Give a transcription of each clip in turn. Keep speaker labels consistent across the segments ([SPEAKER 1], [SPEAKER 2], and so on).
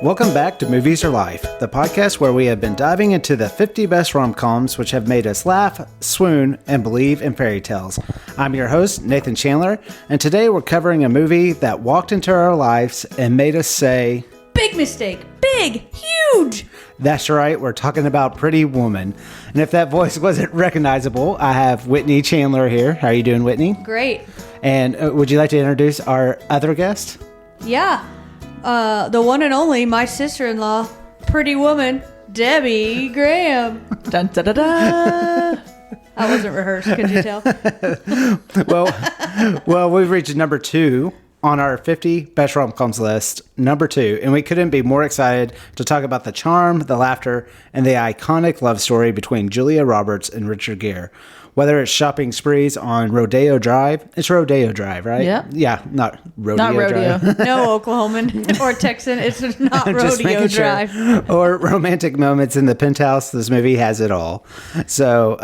[SPEAKER 1] Welcome back to Movies Are Life, the podcast where we have been diving into the 50 best rom-coms which have made us laugh, swoon, and believe in fairy tales. I'm your host, Nathan Chandler, and today we're covering a movie that walked into our lives and made us say,
[SPEAKER 2] big mistake, big, huge.
[SPEAKER 1] That's right, we're talking about Pretty Woman. And if that voice wasn't recognizable, I have Whitney Chandler here. How are you doing, Whitney?
[SPEAKER 2] Great.
[SPEAKER 1] And would you like to introduce our other guest?
[SPEAKER 2] Yeah. The one and only, my sister-in-law, Pretty Woman, Debbie Graham.
[SPEAKER 3] Dun, da, da, da.
[SPEAKER 2] That wasn't rehearsed, could you tell?
[SPEAKER 1] Well, we've reached number 2 on our 50 best rom-coms list, number 2, and we couldn't be more excited to talk about the charm, the laughter, and the iconic love story between Julia Roberts and Richard Gere. Whether it's shopping sprees on Rodeo Drive, it's Rodeo Drive, right?
[SPEAKER 3] Yep.
[SPEAKER 1] Yeah, not Rodeo Drive.
[SPEAKER 2] No Oklahoman or Texan, it's not Rodeo Drive.
[SPEAKER 1] Sure. Or romantic moments in the penthouse. This movie has it all. So,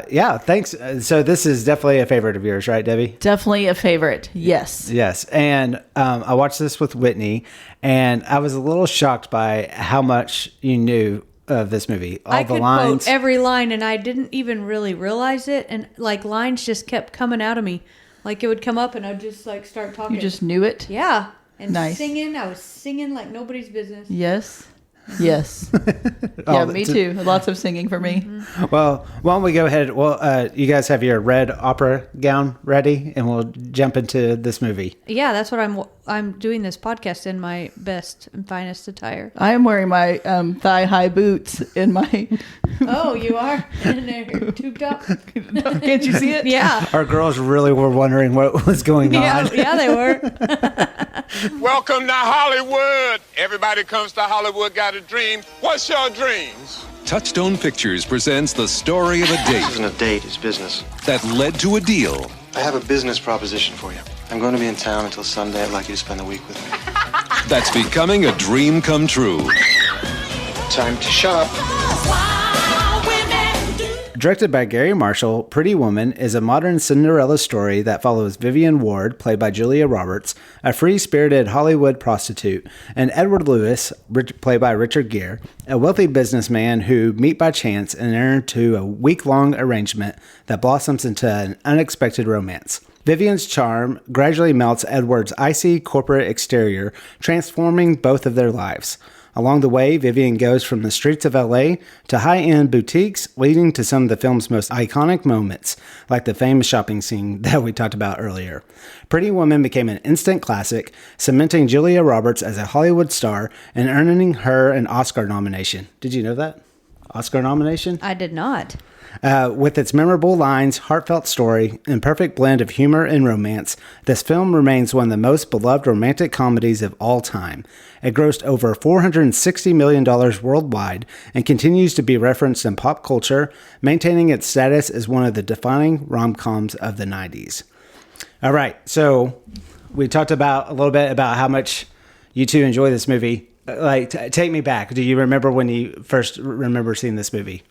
[SPEAKER 1] yeah, thanks. So this is definitely a favorite of yours, right, Debbie?
[SPEAKER 3] Definitely a favorite. Yes.
[SPEAKER 1] Yes. And I watched this with Whitney, and I was a little shocked by how much you knew of this movie. All
[SPEAKER 2] I
[SPEAKER 1] the
[SPEAKER 2] could
[SPEAKER 1] lines.
[SPEAKER 2] quote every line, and I didn't even really realize it. And like lines just kept coming out of me. Like it would come up, and I'd just like start talking.
[SPEAKER 3] You just knew it?
[SPEAKER 2] Yeah. And
[SPEAKER 3] nice.
[SPEAKER 2] Singing. I was singing like nobody's business.
[SPEAKER 3] Yes. Yes. Yeah, me too. Lots of singing for me.
[SPEAKER 2] Mm-hmm.
[SPEAKER 1] Well, why don't we go ahead? Well, you guys have your red opera gown ready, and we'll jump into this movie.
[SPEAKER 2] Yeah, that's what I'm doing this podcast in my best and finest attire.
[SPEAKER 3] I am wearing my thigh-high boots in my...
[SPEAKER 2] Oh, you are? In a tube top?
[SPEAKER 3] Can't you see it?
[SPEAKER 2] Yeah.
[SPEAKER 1] Our girls really were wondering what was going on.
[SPEAKER 2] Yeah, they were.
[SPEAKER 4] Welcome to Hollywood. Everybody comes to Hollywood, got a dream. What's your dreams?
[SPEAKER 5] Touchstone Pictures presents the story of a
[SPEAKER 6] This
[SPEAKER 5] date
[SPEAKER 6] isn't a date, it's business.
[SPEAKER 5] that led to a deal.
[SPEAKER 6] I have a business proposition for you. I'm going to be in town until Sunday. I'd like you to spend the week with me.
[SPEAKER 5] That's becoming a dream come true.
[SPEAKER 6] Time to shop.
[SPEAKER 1] Directed by Gary Marshall, Pretty Woman is a modern Cinderella story that follows Vivian Ward, played by Julia Roberts, a free-spirited Hollywood prostitute, and Edward Lewis, played by Richard Gere, a wealthy businessman who meet by chance and enter into a week-long arrangement that blossoms into an unexpected romance. Vivian's charm gradually melts Edward's icy corporate exterior, transforming both of their lives. Along the way, Vivian goes from the streets of LA to high-end boutiques, leading to some of the film's most iconic moments, like the famous shopping scene that we talked about earlier. Pretty Woman became an instant classic, cementing Julia Roberts as a Hollywood star and earning her an Oscar nomination. Did you know that? Oscar nomination?
[SPEAKER 2] I did not.
[SPEAKER 1] With its memorable lines, heartfelt story, and perfect blend of humor and romance, this film remains one of the most beloved romantic comedies of all time. It grossed over $460 million worldwide and continues to be referenced in pop culture, maintaining its status as one of the defining rom-coms of the 90s. All right, so we talked about a little bit about how much you two enjoy this movie. Take me back. Do you remember when you first remember seeing this movie?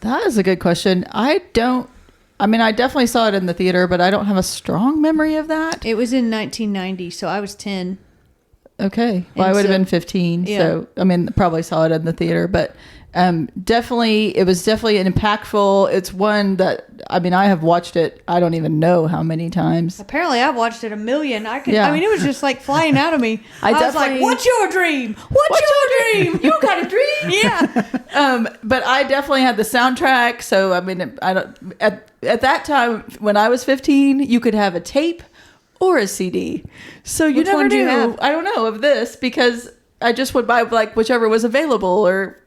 [SPEAKER 3] That is a good question. I definitely saw it in the theater, but I don't have a strong memory of that.
[SPEAKER 2] It was in 1990, so I was 10.
[SPEAKER 3] Okay. Well, I would have been 15.
[SPEAKER 2] Yeah.
[SPEAKER 3] So, probably saw it in the theater, but it was definitely an impactful. It's one that, I have watched it. I don't even know how many times.
[SPEAKER 2] Apparently, I've watched it a million.
[SPEAKER 3] Yeah.
[SPEAKER 2] It was just like flying out of me. I was like,
[SPEAKER 3] definitely-
[SPEAKER 2] what's your dream? What's your dream? You got a dream? Yeah.
[SPEAKER 3] But I definitely had the soundtrack. So, at that time, when I was 15, you could have a tape or a CD. So you
[SPEAKER 2] Which
[SPEAKER 3] never
[SPEAKER 2] one do
[SPEAKER 3] knew.
[SPEAKER 2] you have?
[SPEAKER 3] I don't know of this because I just would buy like whichever was available, or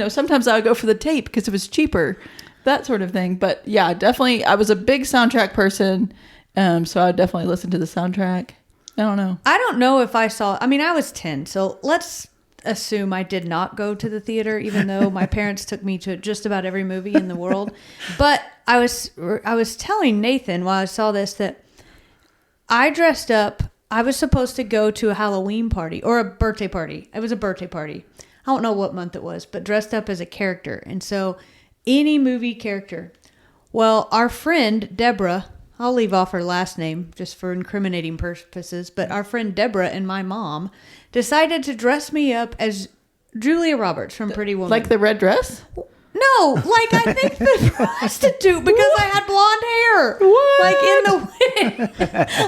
[SPEAKER 3] sometimes I would go for the tape because it was cheaper, that sort of thing. But yeah, definitely, I was a big soundtrack person, so I would definitely listen to the soundtrack. I don't know.
[SPEAKER 2] I don't know if I saw. I was 10, so let's assume I did not go to the theater, even though my parents took me to just about every movie in the world. But I was telling Nathan while I saw this that I dressed up. I was supposed to go to a Halloween party or a birthday party. It was a birthday party. I don't know what month it was, but dressed up as a character. And so any movie character. Well, our friend, Deborah, I'll leave off her last name just for incriminating purposes, but our friend Deborah and my mom decided to dress me up as Julia Roberts from Pretty Woman.
[SPEAKER 3] Like the red dress?
[SPEAKER 2] No, like I think the prostitute because I had blonde hair.
[SPEAKER 3] What?
[SPEAKER 2] Like in the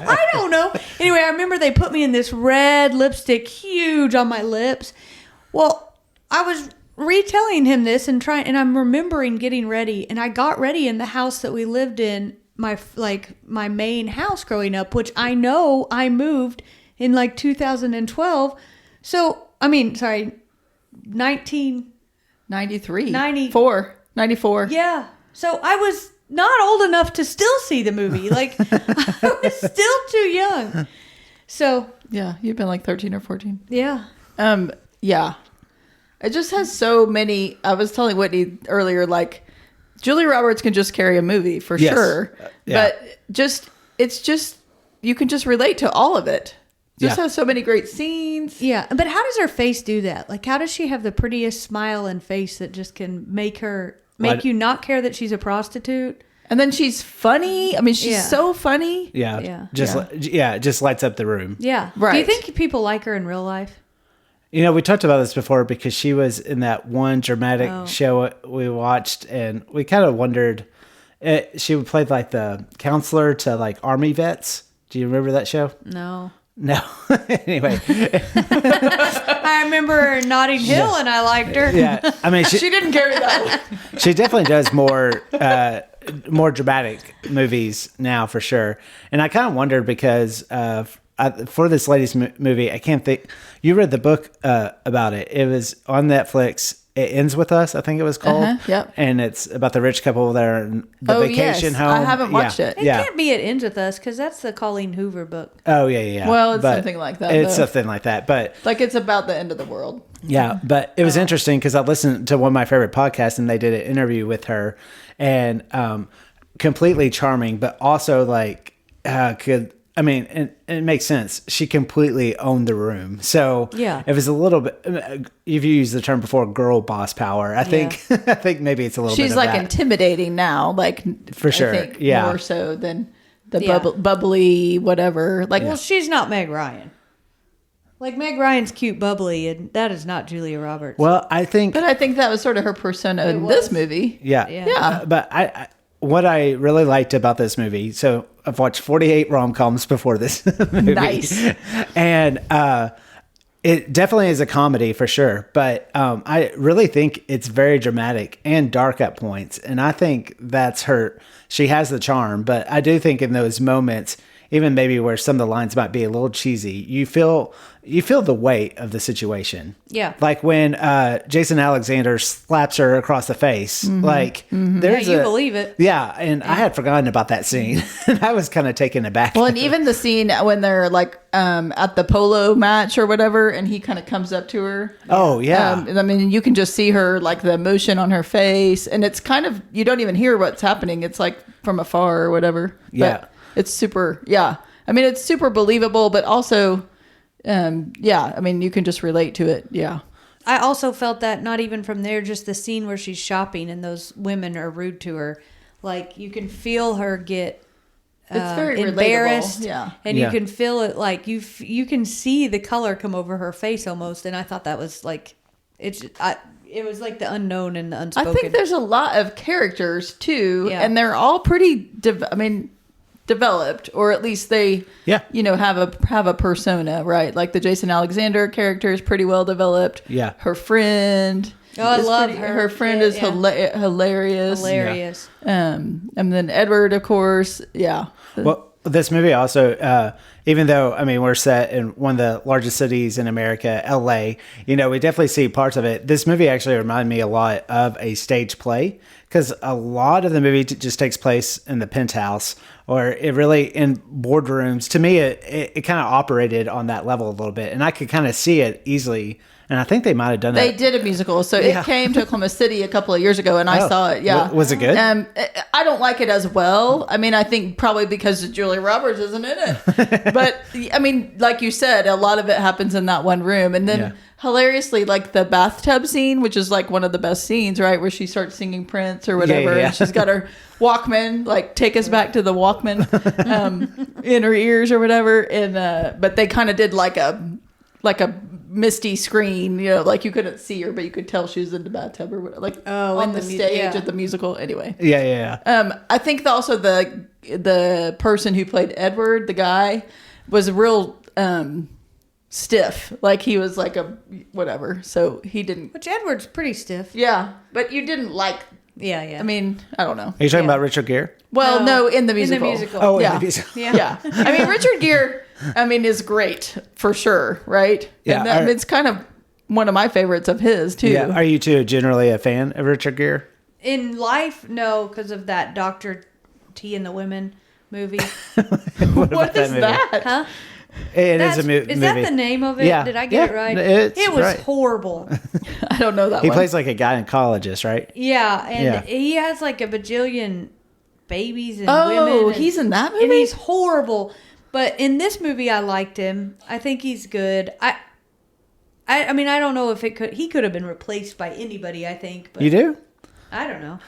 [SPEAKER 2] I don't know. Anyway, I remember they put me in this red lipstick, huge on my lips. Well, I was retelling him this and I'm remembering getting ready, and I got ready in the house that we lived in, my main house growing up, which I know I moved in like 2012. So,
[SPEAKER 3] 93.
[SPEAKER 2] 94. Yeah. So I was not old enough to still see the movie. Like, I was still too young. So.
[SPEAKER 3] Yeah, you've been like 13 or 14.
[SPEAKER 2] Yeah.
[SPEAKER 3] Yeah. It just has so many. I was telling Whitney earlier, like, Julia Roberts can just carry a movie for sure.
[SPEAKER 1] Yeah.
[SPEAKER 3] But it's just, you can just relate to all of it. Just has so many great scenes.
[SPEAKER 2] Yeah. But how does her face do that? Like, how does she have the prettiest smile and face that just can make you not care that she's a prostitute?
[SPEAKER 3] And then she's funny. I mean, she's so funny.
[SPEAKER 1] Yeah. It just lights up the room.
[SPEAKER 2] Yeah.
[SPEAKER 3] Right.
[SPEAKER 2] Do you think people like her in real life?
[SPEAKER 1] You know, we talked about this before because she was in that one dramatic show we watched, and we kind of wondered. She played like the counselor to like army vets. Do you remember that show?
[SPEAKER 2] No.
[SPEAKER 1] Anyway.
[SPEAKER 2] I remember Notting Hill and I liked her.
[SPEAKER 1] Yeah. I mean,
[SPEAKER 3] She didn't carry that.
[SPEAKER 1] she definitely does more dramatic movies now for sure. And I kind of wondered because for this lady's movie, I can't think. You read the book about it. It was on Netflix. It Ends With Us, I think it was called.
[SPEAKER 3] Yep.
[SPEAKER 1] And it's about the rich couple there in the vacation home.
[SPEAKER 3] I haven't watched it.
[SPEAKER 2] It can't be It Ends With Us because that's the Colleen Hoover book.
[SPEAKER 1] Oh, yeah.
[SPEAKER 3] Well, it's something like that.
[SPEAKER 1] It's something like that. But
[SPEAKER 3] like it's about the end of the world.
[SPEAKER 1] yeah, but it was interesting because I listened to one of my favorite podcasts and they did an interview with her, and completely charming, but also like and it makes sense. She completely owned the room. So
[SPEAKER 2] yeah,
[SPEAKER 1] it was a little bit. You've used the term before, girl boss power. I think. I think maybe it's a little.
[SPEAKER 3] She's
[SPEAKER 1] bit
[SPEAKER 3] like
[SPEAKER 1] of that.
[SPEAKER 3] intimidating now, like
[SPEAKER 1] for sure.
[SPEAKER 3] I think
[SPEAKER 1] yeah,
[SPEAKER 3] more so than the bubbly whatever. Like,
[SPEAKER 2] well, she's not Meg Ryan. Like Meg Ryan's cute, bubbly, and that is not Julia Roberts.
[SPEAKER 1] Well, I think
[SPEAKER 3] that was sort of her persona in this movie.
[SPEAKER 1] Yeah. But I what I really liked about this movie, so I've watched 48 rom-coms before this movie.
[SPEAKER 3] Nice.
[SPEAKER 1] And it definitely is a comedy for sure, but I really think it's very dramatic and dark at points. And I think that's she has the charm, but I do think in those moments, even maybe where some of the lines might be a little cheesy, you feel the weight of the situation.
[SPEAKER 2] Yeah.
[SPEAKER 1] Like when Jason Alexander slaps her across the face.
[SPEAKER 3] Mm-hmm.
[SPEAKER 1] Like there's
[SPEAKER 2] you believe it.
[SPEAKER 1] Yeah, and I had forgotten about that scene. And I was kind of taken aback.
[SPEAKER 3] Well, and even the scene when they're like at the polo match or whatever, and he kind of comes up to her.
[SPEAKER 1] Oh, yeah.
[SPEAKER 3] I mean, you can just see her, like the emotion on her face, and it's kind of, you don't even hear what's happening. It's like from afar or whatever.
[SPEAKER 1] Yeah.
[SPEAKER 3] But it's super, I mean, it's super believable, but also, I mean, you can just relate to it. Yeah.
[SPEAKER 2] I also felt that not even from there, just the scene where she's shopping and those women are rude to her. Like you can feel her get
[SPEAKER 3] it's very
[SPEAKER 2] embarrassed.
[SPEAKER 3] relatable. Yeah.
[SPEAKER 2] And you can feel it like you can see the color come over her face almost. And I thought that was like, it was like the unknown and the unspoken.
[SPEAKER 3] I think there's a lot of characters too, and they're all pretty, developed, or at least they, have a persona, right? Like the Jason Alexander character is pretty well developed.
[SPEAKER 1] Yeah.
[SPEAKER 3] Her friend.
[SPEAKER 2] Oh, I love her.
[SPEAKER 3] Her friend is hilarious.
[SPEAKER 2] Hilarious.
[SPEAKER 3] And then Edward, of course. Yeah.
[SPEAKER 1] Well, this movie also, even though, I mean, we're set in one of the largest cities in America, LA, we definitely see parts of it. This movie actually reminded me a lot of a stage play because a lot of the movie just takes place in the penthouse or it really in boardrooms. To me, it kind of operated on that level a little bit, and I could kind of see it easily and I think they might have done
[SPEAKER 3] They
[SPEAKER 1] it.
[SPEAKER 3] did a musical, so it came to Oklahoma City a couple of years ago, and I saw it. Yeah,
[SPEAKER 1] Was it good?
[SPEAKER 3] I don't like it as well. I mean, I think probably because Julia Roberts isn't in it. But I mean, like you said, a lot of it happens in that one room, and then hilariously, like the bathtub scene, which is like one of the best scenes, right, where she starts singing Prince or whatever, and she's got her Walkman, like take us back to the Walkman, in her ears or whatever, and but they kind of did like a misty screen, you know, like you couldn't see her, but you could tell she was in the bathtub or whatever, like on the stage of the musical. Anyway, I think also the person who played Edward, the guy, was real stiff, like he was like a whatever, so he didn't.
[SPEAKER 2] Which Edward's pretty stiff.
[SPEAKER 3] Yeah, but you didn't like.
[SPEAKER 2] Yeah.
[SPEAKER 3] I mean, I don't know.
[SPEAKER 1] Are you talking about Richard Gere?
[SPEAKER 3] Well, no, in the musical.
[SPEAKER 2] In the musical.
[SPEAKER 1] Oh,
[SPEAKER 3] yeah.
[SPEAKER 1] in the musical.
[SPEAKER 3] Yeah. I mean, Richard Gere, I mean, is great for sure, right?
[SPEAKER 1] Yeah.
[SPEAKER 3] And it's kind of one of my favorites of his too.
[SPEAKER 1] Yeah. Are you two generally a fan of Richard Gere?
[SPEAKER 2] In life, no, because of that Dr. T and the Women movie.
[SPEAKER 3] What is that?
[SPEAKER 2] Huh?
[SPEAKER 1] It is a movie.
[SPEAKER 2] Is that the name of it?
[SPEAKER 1] Yeah.
[SPEAKER 2] Did I get it right?
[SPEAKER 1] It
[SPEAKER 2] was
[SPEAKER 1] right.
[SPEAKER 2] horrible.
[SPEAKER 3] I don't know that
[SPEAKER 1] He
[SPEAKER 3] one.
[SPEAKER 1] plays like a gynecologist, right?
[SPEAKER 2] Yeah, and
[SPEAKER 1] Yeah.
[SPEAKER 2] he has like a bajillion babies and women.
[SPEAKER 3] Oh,
[SPEAKER 2] and-
[SPEAKER 3] he's in that movie?
[SPEAKER 2] And he's horrible. But in this movie, I liked him. I think he's good. I mean, I don't know if he could have been replaced by anybody, I think. But
[SPEAKER 1] You do?
[SPEAKER 2] I don't know.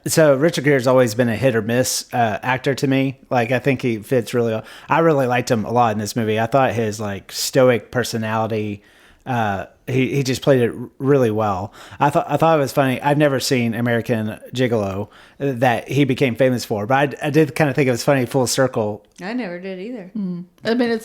[SPEAKER 1] So Richard Gere's always been a hit or miss actor to me. Like, I think he fits really well. I really liked him a lot in this movie. I thought his like stoic personality, he just played it really well. I thought it was funny. I've never seen American Gigolo that he became famous for, but I did kind of think it was funny full circle.
[SPEAKER 2] I never did either.
[SPEAKER 3] I mean,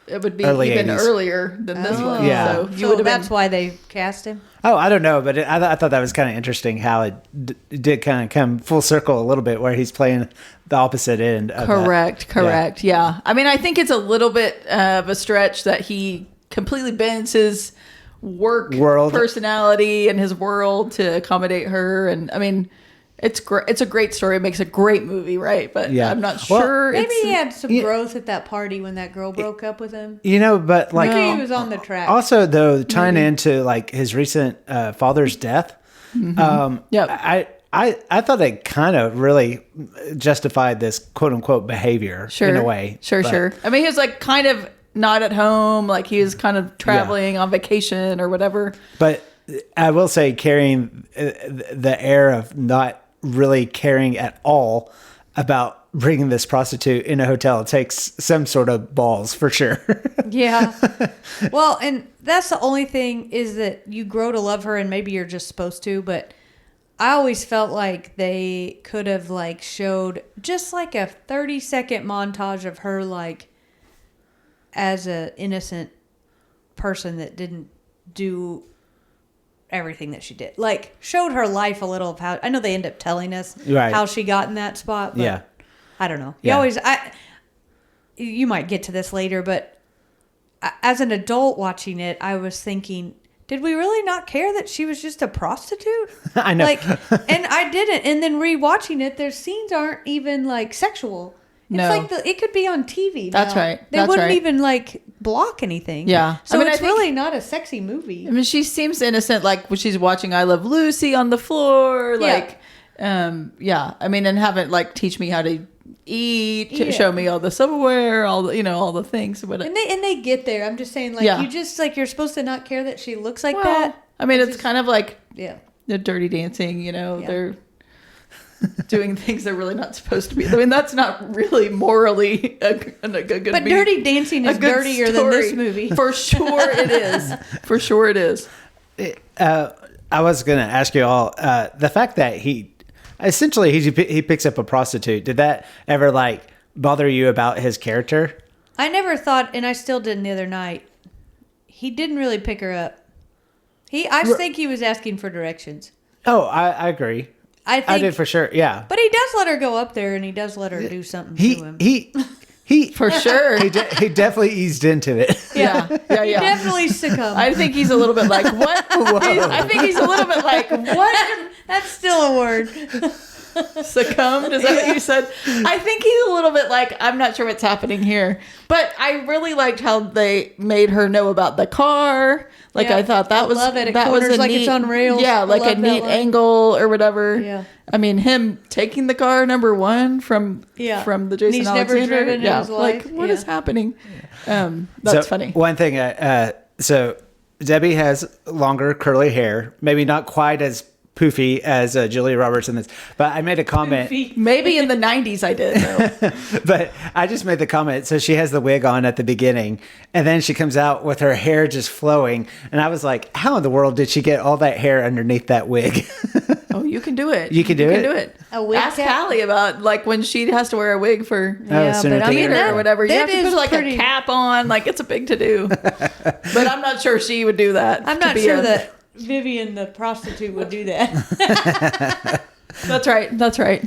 [SPEAKER 3] it would be
[SPEAKER 1] Early
[SPEAKER 3] even
[SPEAKER 1] 80s.
[SPEAKER 3] earlier than this one.
[SPEAKER 1] Yeah.
[SPEAKER 3] So you
[SPEAKER 2] So
[SPEAKER 3] would have
[SPEAKER 2] that's
[SPEAKER 3] been.
[SPEAKER 2] why they cast him.
[SPEAKER 1] Oh, I don't know, but I thought that was kind of interesting how it did kind of come full circle a little bit, where he's playing the opposite end of that.
[SPEAKER 3] Correct. Yeah. I mean, I think it's a little bit of a stretch that he completely bends his world personality and his world to accommodate her. And I mean, it's great. It's a great story. It makes a great movie, right? But I'm not sure.
[SPEAKER 2] Maybe he had some growth at that party when that girl broke up with him.
[SPEAKER 1] You know, but like
[SPEAKER 2] Maybe he was on the track.
[SPEAKER 1] also though tying into like his recent father's death. I thought it kind of really justified this quote unquote behavior in a way.
[SPEAKER 3] Sure. I mean, he was like kind of not at home, like he was kind of traveling on vacation or whatever.
[SPEAKER 1] But I will say, carrying the air of not really caring at all about bringing this prostitute in a hotel, it takes some sort of balls for sure.
[SPEAKER 2] Yeah. Well, and that's the only thing, is that you grow to love her, and maybe you're just supposed to, but I always felt like they could have like showed just like a 30-second montage of her like as a innocent person that didn't do everything that she did. Like showed her life a little of how, I know they end up telling us how she got in that spot, but I don't know. You might get to this later, but as an adult watching it, I was thinking, did we really not care that she was just a prostitute?
[SPEAKER 1] I know.
[SPEAKER 2] Like, and I didn't. And then rewatching it, their scenes aren't even like sexual. It's like it could be on TV.
[SPEAKER 3] That's
[SPEAKER 2] now.
[SPEAKER 3] right.
[SPEAKER 2] They wouldn't even like block anything.
[SPEAKER 3] Yeah.
[SPEAKER 2] So
[SPEAKER 3] I mean,
[SPEAKER 2] it's
[SPEAKER 3] I think,
[SPEAKER 2] really not a sexy movie.
[SPEAKER 3] I mean, she seems innocent, like when she's watching I Love Lucy on the floor, like, I mean, and have it like teach me how to eat, show me all the silverware, all the, all the things. But
[SPEAKER 2] and they get there. I'm just saying, like, you just like, you're supposed to not care that she looks like that.
[SPEAKER 3] I mean, it's kind of like
[SPEAKER 2] the
[SPEAKER 3] Dirty Dancing. They're doing things they're really not supposed to be. I mean, that's not really morally a good.
[SPEAKER 2] But Dirty Dancing is dirtier than this movie.
[SPEAKER 3] For sure, it is. For sure, it is.
[SPEAKER 1] I was going to ask you all the fact that he picks up a prostitute. Did that ever like bother you about his character?
[SPEAKER 2] I never thought, and I still didn't the other night. He didn't really pick her up. I think he was asking for directions.
[SPEAKER 1] Oh, I agree. I did for sure. Yeah,
[SPEAKER 2] but he does let her go up there, and he does let her do something to him.
[SPEAKER 1] He
[SPEAKER 3] for sure.
[SPEAKER 1] He definitely eased into it.
[SPEAKER 3] Yeah.
[SPEAKER 2] He definitely succumbed.
[SPEAKER 3] I think he's a little bit like, what? I think he's a little bit like, what?
[SPEAKER 2] That's still a word.
[SPEAKER 3] Succumbed? Is that what you said? I think he's a little bit like, I'm not sure what's happening here. But I really liked how they made her know about the car. Like,
[SPEAKER 2] Yeah.
[SPEAKER 3] I thought that
[SPEAKER 2] I
[SPEAKER 3] was
[SPEAKER 2] love it. It
[SPEAKER 3] that was
[SPEAKER 2] corners
[SPEAKER 3] a
[SPEAKER 2] like
[SPEAKER 3] neat,
[SPEAKER 2] it's on rails.
[SPEAKER 3] yeah,
[SPEAKER 2] I
[SPEAKER 3] like a
[SPEAKER 2] love that
[SPEAKER 3] neat
[SPEAKER 2] line.
[SPEAKER 3] angle or whatever.
[SPEAKER 2] Yeah.
[SPEAKER 3] I mean, him taking the car #1 from the Jason
[SPEAKER 2] He's never
[SPEAKER 3] Alexander.
[SPEAKER 2] driven in
[SPEAKER 3] yeah,
[SPEAKER 2] his
[SPEAKER 3] like
[SPEAKER 2] life.
[SPEAKER 3] what is
[SPEAKER 2] Yeah.
[SPEAKER 3] happening? That's
[SPEAKER 1] So,
[SPEAKER 3] funny.
[SPEAKER 1] One thing, so Debbie has longer curly hair, maybe not quite as poofy as Julia Roberts in this, but I made a comment.
[SPEAKER 3] Maybe in the 90s I did. Though.
[SPEAKER 1] But I just made the comment. So she has the wig on at the beginning, and then she comes out with her hair just flowing. And I was like, how in the world did she get all that hair underneath that wig?
[SPEAKER 3] Oh, you can do it.
[SPEAKER 1] You can do it?
[SPEAKER 2] A wig
[SPEAKER 3] Ask
[SPEAKER 2] cap?
[SPEAKER 3] Callie about like when she has to wear a wig for
[SPEAKER 1] Sooner
[SPEAKER 2] but I mean,
[SPEAKER 1] Theater.
[SPEAKER 3] theater or whatever. You
[SPEAKER 2] that
[SPEAKER 3] have to
[SPEAKER 2] is
[SPEAKER 3] put like
[SPEAKER 2] pretty-
[SPEAKER 3] a cap on. Like it's a big to do. But I'm not sure she would do that.
[SPEAKER 2] I'm
[SPEAKER 3] to
[SPEAKER 2] not
[SPEAKER 3] be
[SPEAKER 2] sure
[SPEAKER 3] a-
[SPEAKER 2] that Vivian, the prostitute, would do that.
[SPEAKER 3] That's right. That's right.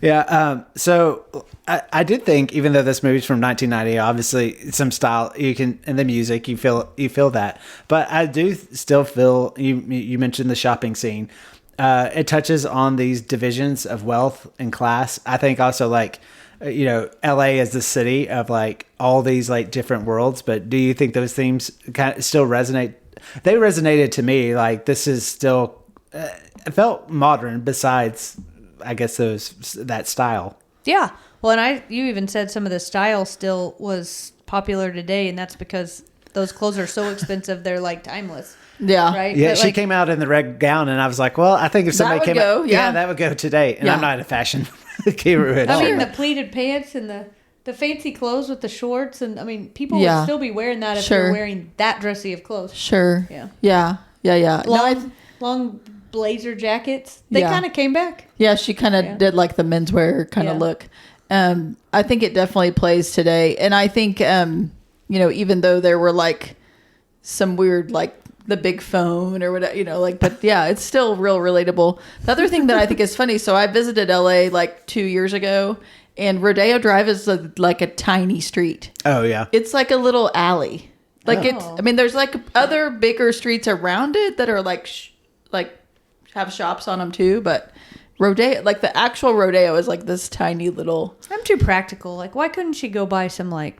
[SPEAKER 1] Yeah. So I did think, even though this movie's from 1990, obviously some style you can, and the music, you feel that. But I do still feel, you mentioned the shopping scene. It touches on these divisions of wealth and class. I think also like, LA is the city of like all these like different worlds. But do you think those themes kind of still resonate? They resonated to me. Like this is still, it felt modern besides, I guess that style.
[SPEAKER 2] Yeah. Well, and you even said some of the style still was popular today, and that's because those clothes are so expensive they're like timeless.
[SPEAKER 3] Yeah.
[SPEAKER 2] Right.
[SPEAKER 1] Yeah,
[SPEAKER 2] But,
[SPEAKER 1] she
[SPEAKER 2] like,
[SPEAKER 1] came out in the red gown, and I was like, well, I think if somebody
[SPEAKER 3] would
[SPEAKER 1] came
[SPEAKER 3] go,
[SPEAKER 1] out,
[SPEAKER 3] yeah.
[SPEAKER 1] that would go today. And
[SPEAKER 3] Yeah.
[SPEAKER 1] I'm not a fashion guru at all.
[SPEAKER 2] I mean, the pleated pants and the fancy clothes with the shorts, and I mean, people
[SPEAKER 3] Yeah.
[SPEAKER 2] would still be wearing that if
[SPEAKER 3] Sure.
[SPEAKER 2] they're wearing that dressy of clothes.
[SPEAKER 3] Sure.
[SPEAKER 2] Yeah.
[SPEAKER 3] Yeah. Yeah. Yeah. No,
[SPEAKER 2] Long blazer jackets. They
[SPEAKER 3] Yeah.
[SPEAKER 2] kind of came back.
[SPEAKER 3] yeah. She kind of did like the menswear kind of
[SPEAKER 2] Yeah.
[SPEAKER 3] look. I think it definitely plays today, and I think even though there were like some weird like the big phone or whatever, but yeah, it's still real relatable. The other thing that I think is funny, so I visited LA like 2 years ago, and Rodeo Drive is like a tiny street.
[SPEAKER 1] Oh yeah.
[SPEAKER 3] It's like a little alley. Like
[SPEAKER 2] Oh.
[SPEAKER 3] I mean, there's like other bigger streets around it that are like have shops on them too, but Rodeo, like the actual Rodeo is like this tiny little,
[SPEAKER 2] I'm too practical. Like, why couldn't she go buy some, like,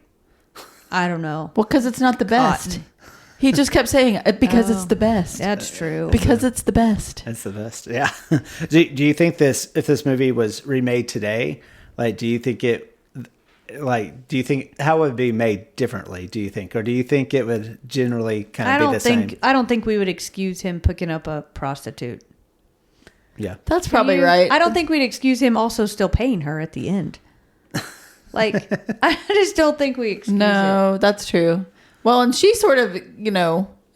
[SPEAKER 2] I don't know.
[SPEAKER 3] well, cause it's not the best.
[SPEAKER 2] Cotton.
[SPEAKER 3] He just kept saying it because it's the best.
[SPEAKER 2] That's true.
[SPEAKER 3] Because it's the best.
[SPEAKER 1] That's the best. Yeah. do you think if this movie was remade today, like, do you think how would it be made differently? Do you think, or do you think it would generally kind of be the same?
[SPEAKER 2] I don't think we would excuse him picking up a prostitute.
[SPEAKER 1] Yeah.
[SPEAKER 3] That's probably
[SPEAKER 2] You-
[SPEAKER 3] right.
[SPEAKER 2] I don't think we'd excuse him also still paying her at the end. Like, I just don't think we excuse it.
[SPEAKER 3] No, that's true. Well, and she sort of,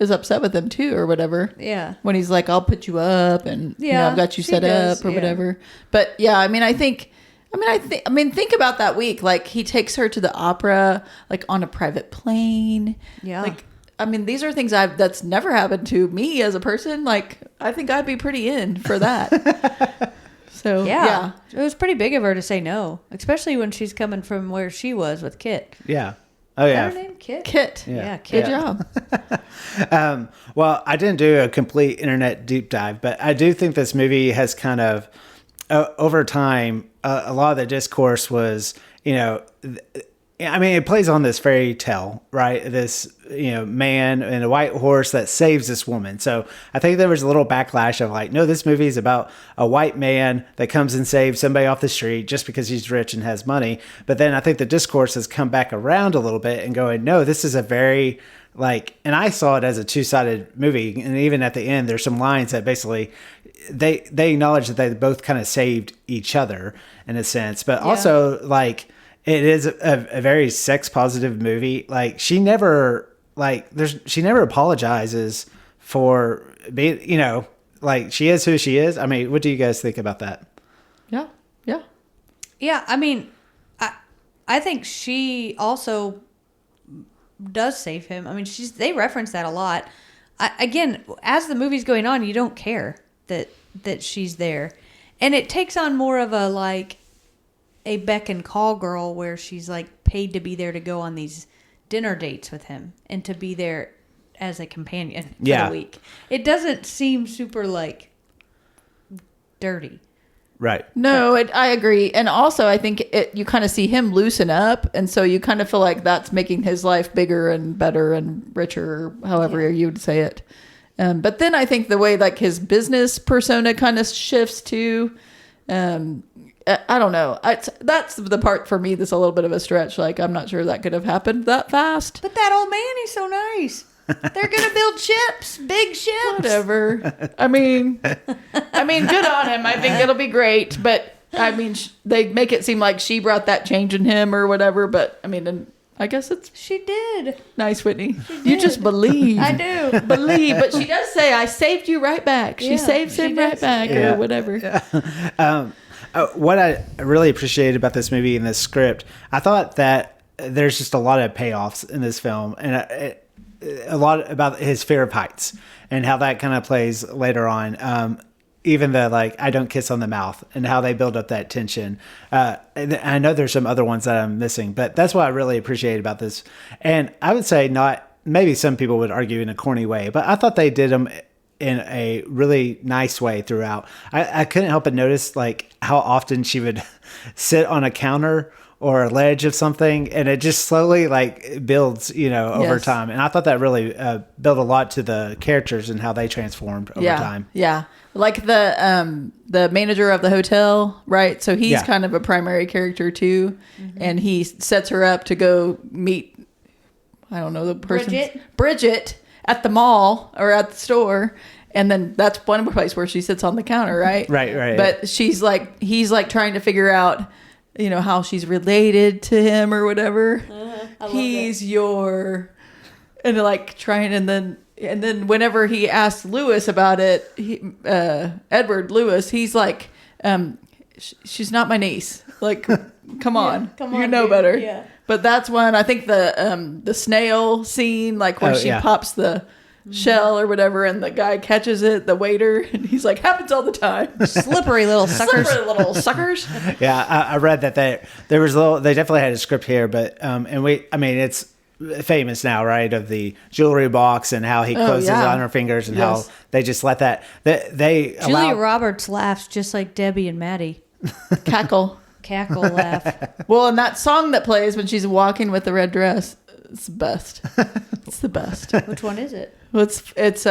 [SPEAKER 3] is upset with him too, or whatever.
[SPEAKER 2] Yeah.
[SPEAKER 3] When he's like, "I'll put you up," and
[SPEAKER 2] Yeah,
[SPEAKER 3] I've got you
[SPEAKER 2] she
[SPEAKER 3] set
[SPEAKER 2] does,
[SPEAKER 3] up, or
[SPEAKER 2] yeah.
[SPEAKER 3] whatever. But yeah, I mean, think about that week. Like, he takes her to the opera, like on a private plane.
[SPEAKER 2] Yeah.
[SPEAKER 3] Like, I mean, these are things that's never happened to me as a person. Like, I think I'd be pretty in for that. So
[SPEAKER 2] Yeah. It was pretty big of her to say no, especially when she's coming from where she was with Kit.
[SPEAKER 1] Yeah. Oh
[SPEAKER 2] Is
[SPEAKER 1] yeah.
[SPEAKER 2] that her name? Kit?
[SPEAKER 3] Kit.
[SPEAKER 2] Yeah,
[SPEAKER 3] Good
[SPEAKER 2] Kit.
[SPEAKER 3] job.
[SPEAKER 1] Well, I didn't do a complete internet deep dive, but I do think this movie has kind of, over time, a lot of the discourse was, it plays on this fairy tale, right? This, man and a white horse that saves this woman. So I think there was a little backlash of like, no, this movie is about a white man that comes and saves somebody off the street just because he's rich and has money. But then I think the discourse has come back around a little bit and going, no, this is a very and I saw it as a two-sided movie. And even at the end, there's some lines that basically they acknowledge that they both kind of saved each other in a sense, but also it is a very sex positive movie. Like she never apologizes for being, she is who she is. I mean, what do you guys think about that?
[SPEAKER 3] Yeah. Yeah.
[SPEAKER 2] Yeah, I mean, I think she also does save him. I mean, they reference that a lot. Again, as the movie's going on, you don't care that she's there, and it takes on more of a beck and call girl where she's like paid to be there to go on these dinner dates with him and to be there as a companion for the week. It doesn't seem super dirty.
[SPEAKER 1] Right.
[SPEAKER 3] No, I agree. And also, I think you kind of see him loosen up. And so you kind of feel like that's making his life bigger and better and richer, however you would say it. But then I think the way like his business persona kind of shifts too. I don't know. That's the part for me that's a little bit of a stretch. Like, I'm not sure that could have happened that fast.
[SPEAKER 2] But that old man, he's so nice. They're going to build ships, big ships.
[SPEAKER 3] Whatever. I mean, good on him. I think it'll be great. But I mean, they make it seem like she brought that change in him or whatever. But I mean, and I guess
[SPEAKER 2] She did.
[SPEAKER 3] nice, Whitney. You just believe.
[SPEAKER 2] I do.
[SPEAKER 3] Believe. But she does say, I saved you right back. She saves him right back or whatever.
[SPEAKER 1] What I really appreciated about this movie and this script, I thought that there's just a lot of payoffs in this film, and a lot about his fear of heights and how that kind of plays later on. Even the like, I don't kiss on the mouth, and how they build up that tension. And I know there's some other ones that I'm missing, but that's what I really appreciate about this. And I would say maybe some people would argue in a corny way, but I thought they did them in a really nice way throughout. I couldn't help but notice like how often she would sit on a counter or a ledge of something, and it just slowly like builds, over time. And I thought that really built a lot to the characters and how they transformed over time.
[SPEAKER 3] Yeah. Like the manager of the hotel, right? So he's kind of a primary character too. Mm-hmm. And he sets her up to go meet, I don't know, the person. Bridget at the mall or at the store. And then that's one place where she sits on the counter, right?
[SPEAKER 1] Right.
[SPEAKER 3] But he's like trying to figure out, how she's related to him or whatever. He's your, and like trying, and then whenever he asks Lewis about it, Edward Lewis, he's like, she's not my niece. Like, come on, you know better. Yeah. But that's when I think the snail scene, like where she pops the shell or whatever, and the guy catches it, the waiter, and he's like, happens all the time.
[SPEAKER 2] Slippery little suckers.
[SPEAKER 1] Yeah, I read that they definitely had a script here, but it's famous now, right? Of the jewelry box and how he closes it on her fingers, and how they just let that
[SPEAKER 2] Julia Roberts laughs just like Debbie and Maddie.
[SPEAKER 3] Cackle
[SPEAKER 2] laugh.
[SPEAKER 3] Well, and that song that plays when she's walking with the red dress, it's the best. It's the best.
[SPEAKER 2] Which one is it?
[SPEAKER 3] Well, it's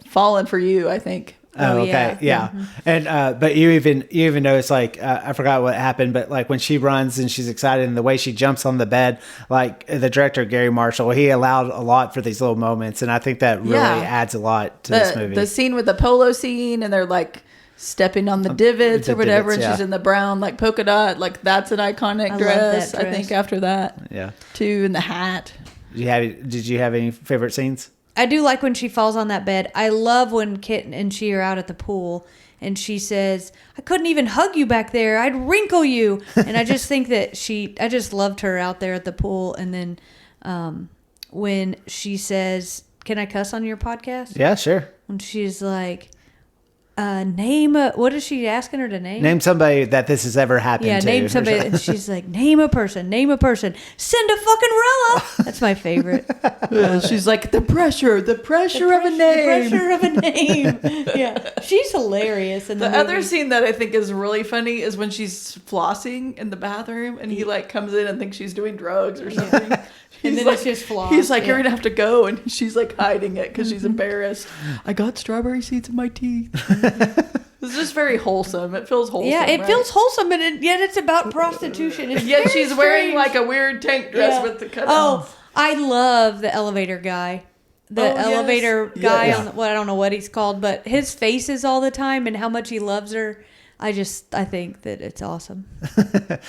[SPEAKER 3] Fallen for You, I think.
[SPEAKER 1] Oh, okay, yeah. Mm-hmm. And but you even notice, like, I forgot what happened, but like when she runs and she's excited and the way she jumps on the bed, like the director Gary Marshall, he allowed a lot for these little moments, and I think that really adds a lot to this movie.
[SPEAKER 3] The scene with the polo scene, and they're like stepping on the divots or whatever, and she's in the brown like polka dot, like that's an iconic dress. I think after that, too, and the hat.
[SPEAKER 1] Did you have any favorite scenes?
[SPEAKER 2] I do like when she falls on that bed. I love when Kit and she are out at the pool and she says, I couldn't even hug you back there. I'd wrinkle you. And I just think that I just loved her out there at the pool. And then when she says, can I cuss on your podcast?
[SPEAKER 1] Yeah, sure.
[SPEAKER 2] When she's like, what is she asking her to name?
[SPEAKER 1] Name somebody that this has ever happened to.
[SPEAKER 2] Yeah, name somebody. And she's like, name a person. Cinderella. That's my favorite.
[SPEAKER 3] She's like, the pressure of a name.
[SPEAKER 2] The pressure of a name. Yeah. She's hilarious in the movie.
[SPEAKER 3] Other scene that I think is really funny is when she's flossing in the bathroom and he like comes in and thinks she's doing drugs or something.
[SPEAKER 2] And then it's just floss.
[SPEAKER 3] He's like, you're going to have to go. And she's like hiding it because she's embarrassed. I got strawberry seeds in my teeth. It's just very wholesome. It feels wholesome.
[SPEAKER 2] Yeah, it feels wholesome, and yet it's about prostitution. It's
[SPEAKER 3] yet she's wearing like a weird tank dress with the cutouts. Oh,
[SPEAKER 2] I love the elevator guy. Elevator guy on I don't know what he's called, but his faces all the time and how much he loves her. I think that it's awesome.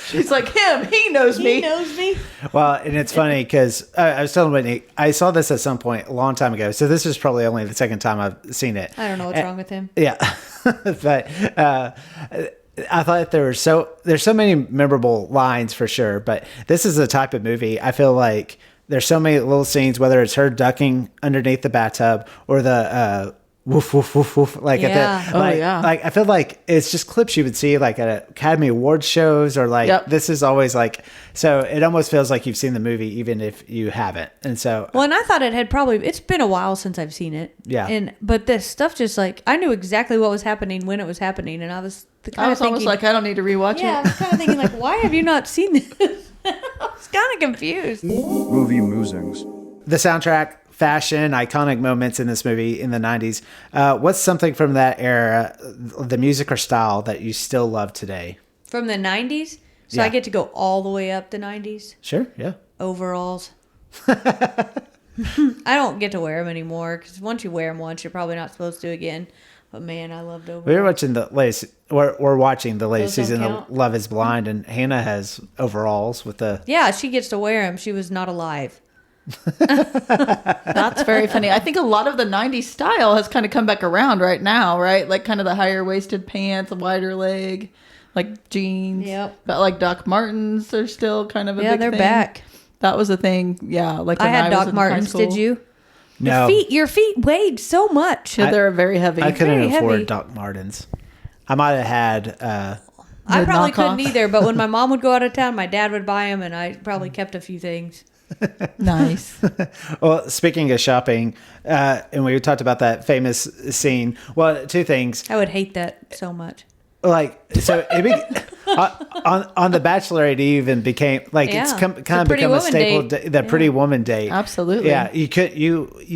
[SPEAKER 3] She's like, he knows me.
[SPEAKER 2] He knows me.
[SPEAKER 1] Well, and it's funny because I was telling Whitney, I saw this at some point a long time ago. So this is probably only the second time I've seen it.
[SPEAKER 2] I don't know what's wrong with him.
[SPEAKER 1] Yeah. But I thought there's so many memorable lines for sure. But this is the type of movie I feel like there's so many little scenes, whether it's her ducking underneath the bathtub or the woof woof woof woof, like at the like I feel like it's just clips you would see like at Academy Awards shows, or like this is always like, so it almost feels like you've seen the movie even if you haven't. And so
[SPEAKER 2] and I thought it's been a while since I've seen it, but this stuff just like I knew exactly what was happening when it was happening, and I was
[SPEAKER 3] I was almost like, I don't need to rewatch
[SPEAKER 2] yeah, I
[SPEAKER 3] it.
[SPEAKER 2] was kind of thinking like, why have you not seen this? I was kind of confused.
[SPEAKER 7] Movie Musings.
[SPEAKER 1] The soundtrack, fashion, iconic moments in this movie in the 90s. What's something from that era, the music or style, that you still love today?
[SPEAKER 2] From the 90s? So
[SPEAKER 1] Yeah.
[SPEAKER 2] I get to go all the way up to 90s?
[SPEAKER 1] Sure, yeah.
[SPEAKER 2] Overalls. I don't get to wear them anymore because once you wear them once, you're probably not supposed to again. But man, I loved overalls.
[SPEAKER 1] We were watching the latest. We're watching the latest
[SPEAKER 2] Those don't
[SPEAKER 1] season
[SPEAKER 2] count?
[SPEAKER 1] of Love Is Blind, and Hannah has overalls with the.
[SPEAKER 2] Yeah, she gets to wear them. She was not alive.
[SPEAKER 3] That's very funny. I think a lot of the 90s style has kind of come back around right now, right? Like kind of the higher waisted pants, a wider leg, like jeans.
[SPEAKER 2] Yep.
[SPEAKER 3] But like Doc Martens are still kind of a
[SPEAKER 2] Yeah,
[SPEAKER 3] big
[SPEAKER 2] they're
[SPEAKER 3] thing.
[SPEAKER 2] back.
[SPEAKER 3] That was a thing. Yeah. Like
[SPEAKER 2] I
[SPEAKER 3] when
[SPEAKER 2] had
[SPEAKER 3] was
[SPEAKER 2] Doc
[SPEAKER 3] in
[SPEAKER 2] Martens.
[SPEAKER 3] high
[SPEAKER 2] Did
[SPEAKER 3] school.
[SPEAKER 2] you?
[SPEAKER 1] No,
[SPEAKER 2] Your feet weighed so much.
[SPEAKER 3] Yeah, they're very heavy.
[SPEAKER 1] I couldn't
[SPEAKER 2] very
[SPEAKER 1] afford
[SPEAKER 2] heavy.
[SPEAKER 1] Doc Martens. I might have had.
[SPEAKER 2] I
[SPEAKER 3] The
[SPEAKER 2] probably
[SPEAKER 3] knockoff.
[SPEAKER 2] couldn't either, but when my mom would go out of town, my dad would buy them, and I probably kept a few things.
[SPEAKER 3] Nice.
[SPEAKER 1] Well, speaking of shopping, and we talked about that famous scene. Well, two things.
[SPEAKER 2] I would hate that so much.
[SPEAKER 1] Like, so it on The Bachelor, it even became like
[SPEAKER 2] Yeah.
[SPEAKER 1] it's
[SPEAKER 2] It's a
[SPEAKER 1] kind of
[SPEAKER 2] pretty
[SPEAKER 1] become a
[SPEAKER 2] woman
[SPEAKER 1] staple.
[SPEAKER 2] date.
[SPEAKER 1] The pretty woman date.
[SPEAKER 3] Absolutely.
[SPEAKER 1] Yeah, you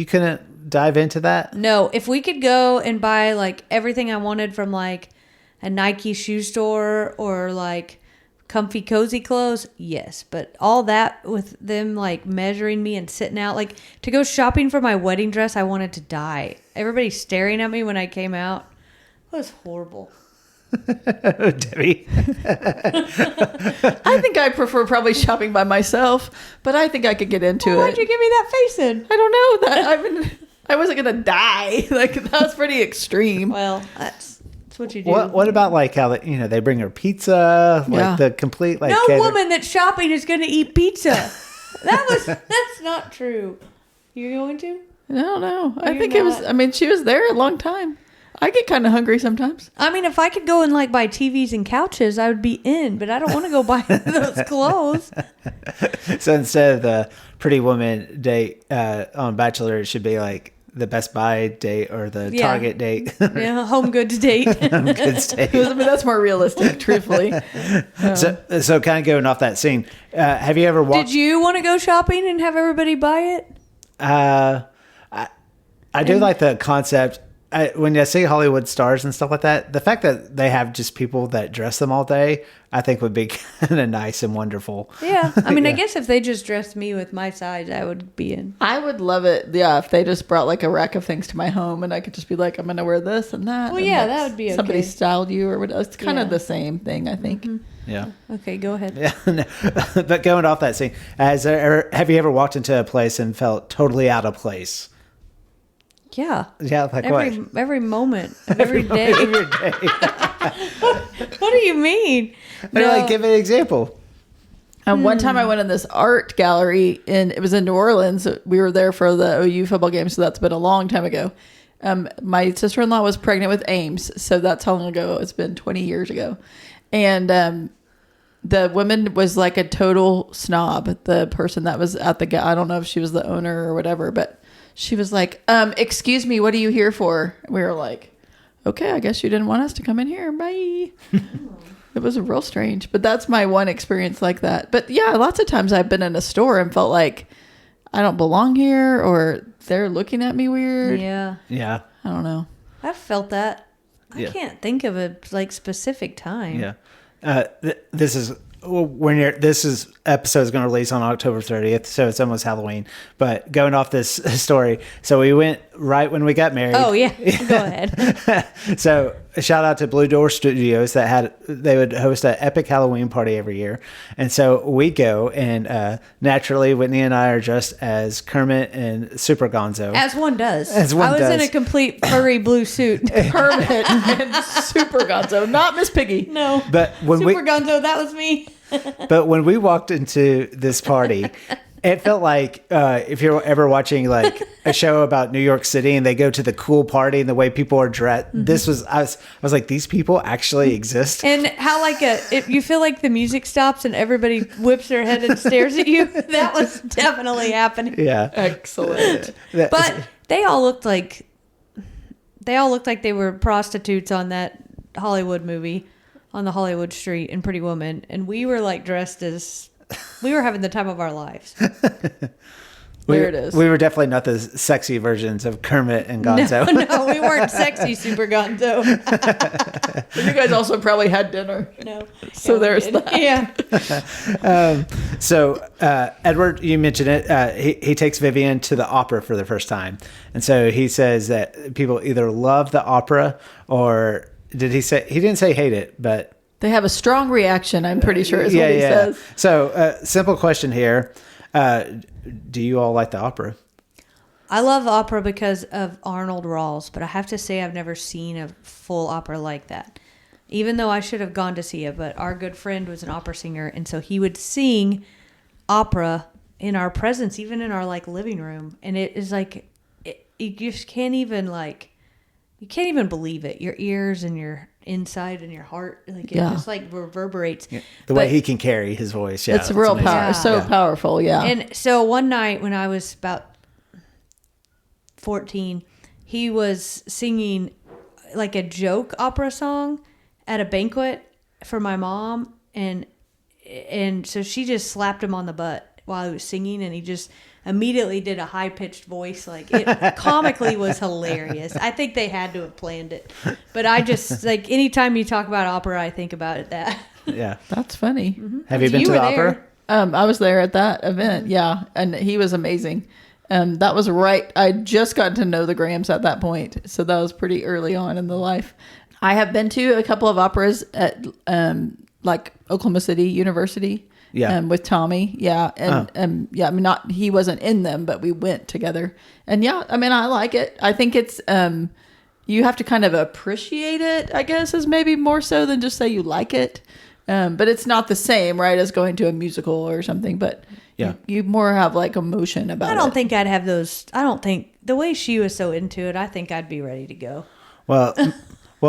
[SPEAKER 1] couldn't dive into that.
[SPEAKER 2] No, if we could go and buy like everything I wanted from like a Nike shoe store or like comfy cozy clothes, yes, but all that with them like measuring me and sitting out, like to go shopping for my wedding dress, I wanted to die. Everybody staring at me when I came out. It was horrible.
[SPEAKER 1] Debbie.
[SPEAKER 3] I think I prefer probably shopping by myself, but I think I could get into
[SPEAKER 2] Why'd
[SPEAKER 3] it.
[SPEAKER 2] you give me that face in?
[SPEAKER 3] I don't know that. I wasn't gonna die. Like that was pretty extreme.
[SPEAKER 2] Well, that's what you do.
[SPEAKER 1] What about like how they bring her pizza, like
[SPEAKER 3] Yeah.
[SPEAKER 1] the complete like
[SPEAKER 2] No
[SPEAKER 1] cater-
[SPEAKER 2] woman that's shopping is going to eat pizza. That's not true. You're going to?
[SPEAKER 3] I don't know. I
[SPEAKER 2] You're
[SPEAKER 3] think it was.
[SPEAKER 2] not-
[SPEAKER 3] I mean, she was there a long time. I get kind of hungry sometimes.
[SPEAKER 2] I mean, if I could go and like buy TVs and couches, I would be in, but I don't want to go buy those clothes.
[SPEAKER 1] So instead of the pretty woman date on Bachelor, it should be like the Best Buy date or the
[SPEAKER 2] Yeah.
[SPEAKER 1] Target date.
[SPEAKER 2] Yeah, home goods date.
[SPEAKER 1] Good date.
[SPEAKER 3] I mean, that's more realistic, truthfully.
[SPEAKER 1] So kind of going off that scene, have you ever walked?
[SPEAKER 2] Did you want to go shopping and have everybody buy it?
[SPEAKER 1] I do like the concept. When I see Hollywood stars and stuff like that, the fact that they have just people that dress them all day, I think would be kind of nice and wonderful.
[SPEAKER 2] Yeah. I mean, I
[SPEAKER 1] Yeah.
[SPEAKER 2] guess if they just dressed me with my size, I would be in.
[SPEAKER 3] I would love it. Yeah, if they just brought like a rack of things to my home and I could just be like, I'm gonna wear this and that.
[SPEAKER 2] Well,
[SPEAKER 3] and
[SPEAKER 2] yeah,
[SPEAKER 3] that's-
[SPEAKER 2] that would be
[SPEAKER 3] Somebody
[SPEAKER 2] okay.
[SPEAKER 3] styled you or whatever. It's kind
[SPEAKER 2] Yeah.
[SPEAKER 3] of the same thing, I think.
[SPEAKER 1] Yeah.
[SPEAKER 2] Okay, go ahead.
[SPEAKER 1] Yeah. But going off that scene, have you ever walked into a place and felt totally out of place?
[SPEAKER 2] Yeah.
[SPEAKER 1] Yeah, like what?
[SPEAKER 2] Every moment of every day.
[SPEAKER 1] Every day.
[SPEAKER 2] What do you mean?
[SPEAKER 1] Like, give an example.
[SPEAKER 3] And one time I went in this art gallery it was in New Orleans. We were there for the OU football game, so that's been a long time ago. My sister-in-law was pregnant with Ames, so that's how long ago. It's been 20 years ago. And the woman was like a total snob. The person that was at I don't know if she was the owner or whatever, but she was like, excuse me, what are you here for? We were like, okay, I guess you didn't want us to come in here. Bye. It was real strange, but that's my one experience like that. But yeah, lots of times I've been in a store and felt like I don't belong here or they're looking at me weird.
[SPEAKER 2] Yeah.
[SPEAKER 1] Yeah.
[SPEAKER 3] I don't know.
[SPEAKER 2] I've felt that.
[SPEAKER 1] Yeah.
[SPEAKER 2] I can't think of a like specific time.
[SPEAKER 1] Yeah. This is episode is going to release on October 30th, so it's almost Halloween. But going off this story, so we went right when we got married.
[SPEAKER 2] Oh yeah, go ahead.
[SPEAKER 1] So shout out to Blue Door Studios they would host an epic Halloween party every year, and so we go and naturally Whitney and I are dressed as Kermit and Super Gonzo.
[SPEAKER 2] As one does.
[SPEAKER 1] As one
[SPEAKER 2] I was in
[SPEAKER 1] does.
[SPEAKER 2] a complete furry blue suit.
[SPEAKER 3] Hermit and Super Gonzo, not Miss Piggy.
[SPEAKER 2] No,
[SPEAKER 1] But when
[SPEAKER 2] Super Gonzo, that was me.
[SPEAKER 1] But when we walked into this party, it felt like if you're ever watching like a show about New York City and they go to the cool party and the way people are dressed. This was I was like, these people actually exist.
[SPEAKER 2] And how like if you feel like the music stops and everybody whips their head and stares at you. That was definitely happening.
[SPEAKER 1] Yeah.
[SPEAKER 3] Excellent.
[SPEAKER 2] But they all looked like they were prostitutes on that Hollywood movie. on the Hollywood street in Pretty Woman, and we were like dressed as we were having the time of our lives.
[SPEAKER 3] There it is.
[SPEAKER 1] We were definitely not the sexy versions of Kermit and Gonzo.
[SPEAKER 2] No, we weren't sexy super Gonzo.
[SPEAKER 3] But you guys also probably had dinner.
[SPEAKER 2] No.
[SPEAKER 3] So
[SPEAKER 2] Yeah, we
[SPEAKER 3] there's
[SPEAKER 2] did.
[SPEAKER 3] that.
[SPEAKER 2] Yeah.
[SPEAKER 1] So Edward, you mentioned it. He takes Vivian to the opera for the first time, and so he says that people either love the opera or did he say he didn't say hate it, but
[SPEAKER 3] They have a strong reaction, I'm pretty sure is what he says.
[SPEAKER 1] So simple question here: do you all like the opera?
[SPEAKER 2] I love opera because of Arnold Rawls, but I have to say I've never seen a full opera like that. Even though I should have gone to see it, but our good friend was an opera singer, and so he would sing opera in our presence, even in our like living room, and it is like you just can't even you can't even believe it. Your ears and your inside and your heart, like it just like reverberates.
[SPEAKER 1] Yeah. The way he can carry his voice,
[SPEAKER 3] It's real
[SPEAKER 1] amazing.
[SPEAKER 3] power, so powerful, yeah.
[SPEAKER 2] And so one night when I was about 14, he was singing like a joke opera song at a banquet for my mom, and so she just slapped him on the butt while he was singing, and he just immediately did a high-pitched voice. Like it comically was hilarious. I think they had to have planned it, but I just like anytime you talk about opera, I think about it that.
[SPEAKER 1] Yeah,
[SPEAKER 3] That's funny.
[SPEAKER 2] Mm-hmm.
[SPEAKER 1] have you been
[SPEAKER 2] You
[SPEAKER 1] to the
[SPEAKER 2] were there.
[SPEAKER 1] opera?
[SPEAKER 3] I was there at that event, yeah, and he was amazing. That was right. I just got to know the Grahams at that point, so that was pretty early on in the life. I have been to a couple of operas at like Oklahoma City University, with Tommy, and I mean, not he wasn't in them, but we went together, and I mean, I like it. I think it's you have to kind of appreciate it, I guess, is maybe more so than just say you like it. But it's not the same, right, as going to a musical or something. But you more have like emotion about it.
[SPEAKER 2] I don't think I'd have those. I don't think the way she was so into it, I think I'd be ready to go.
[SPEAKER 1] Well,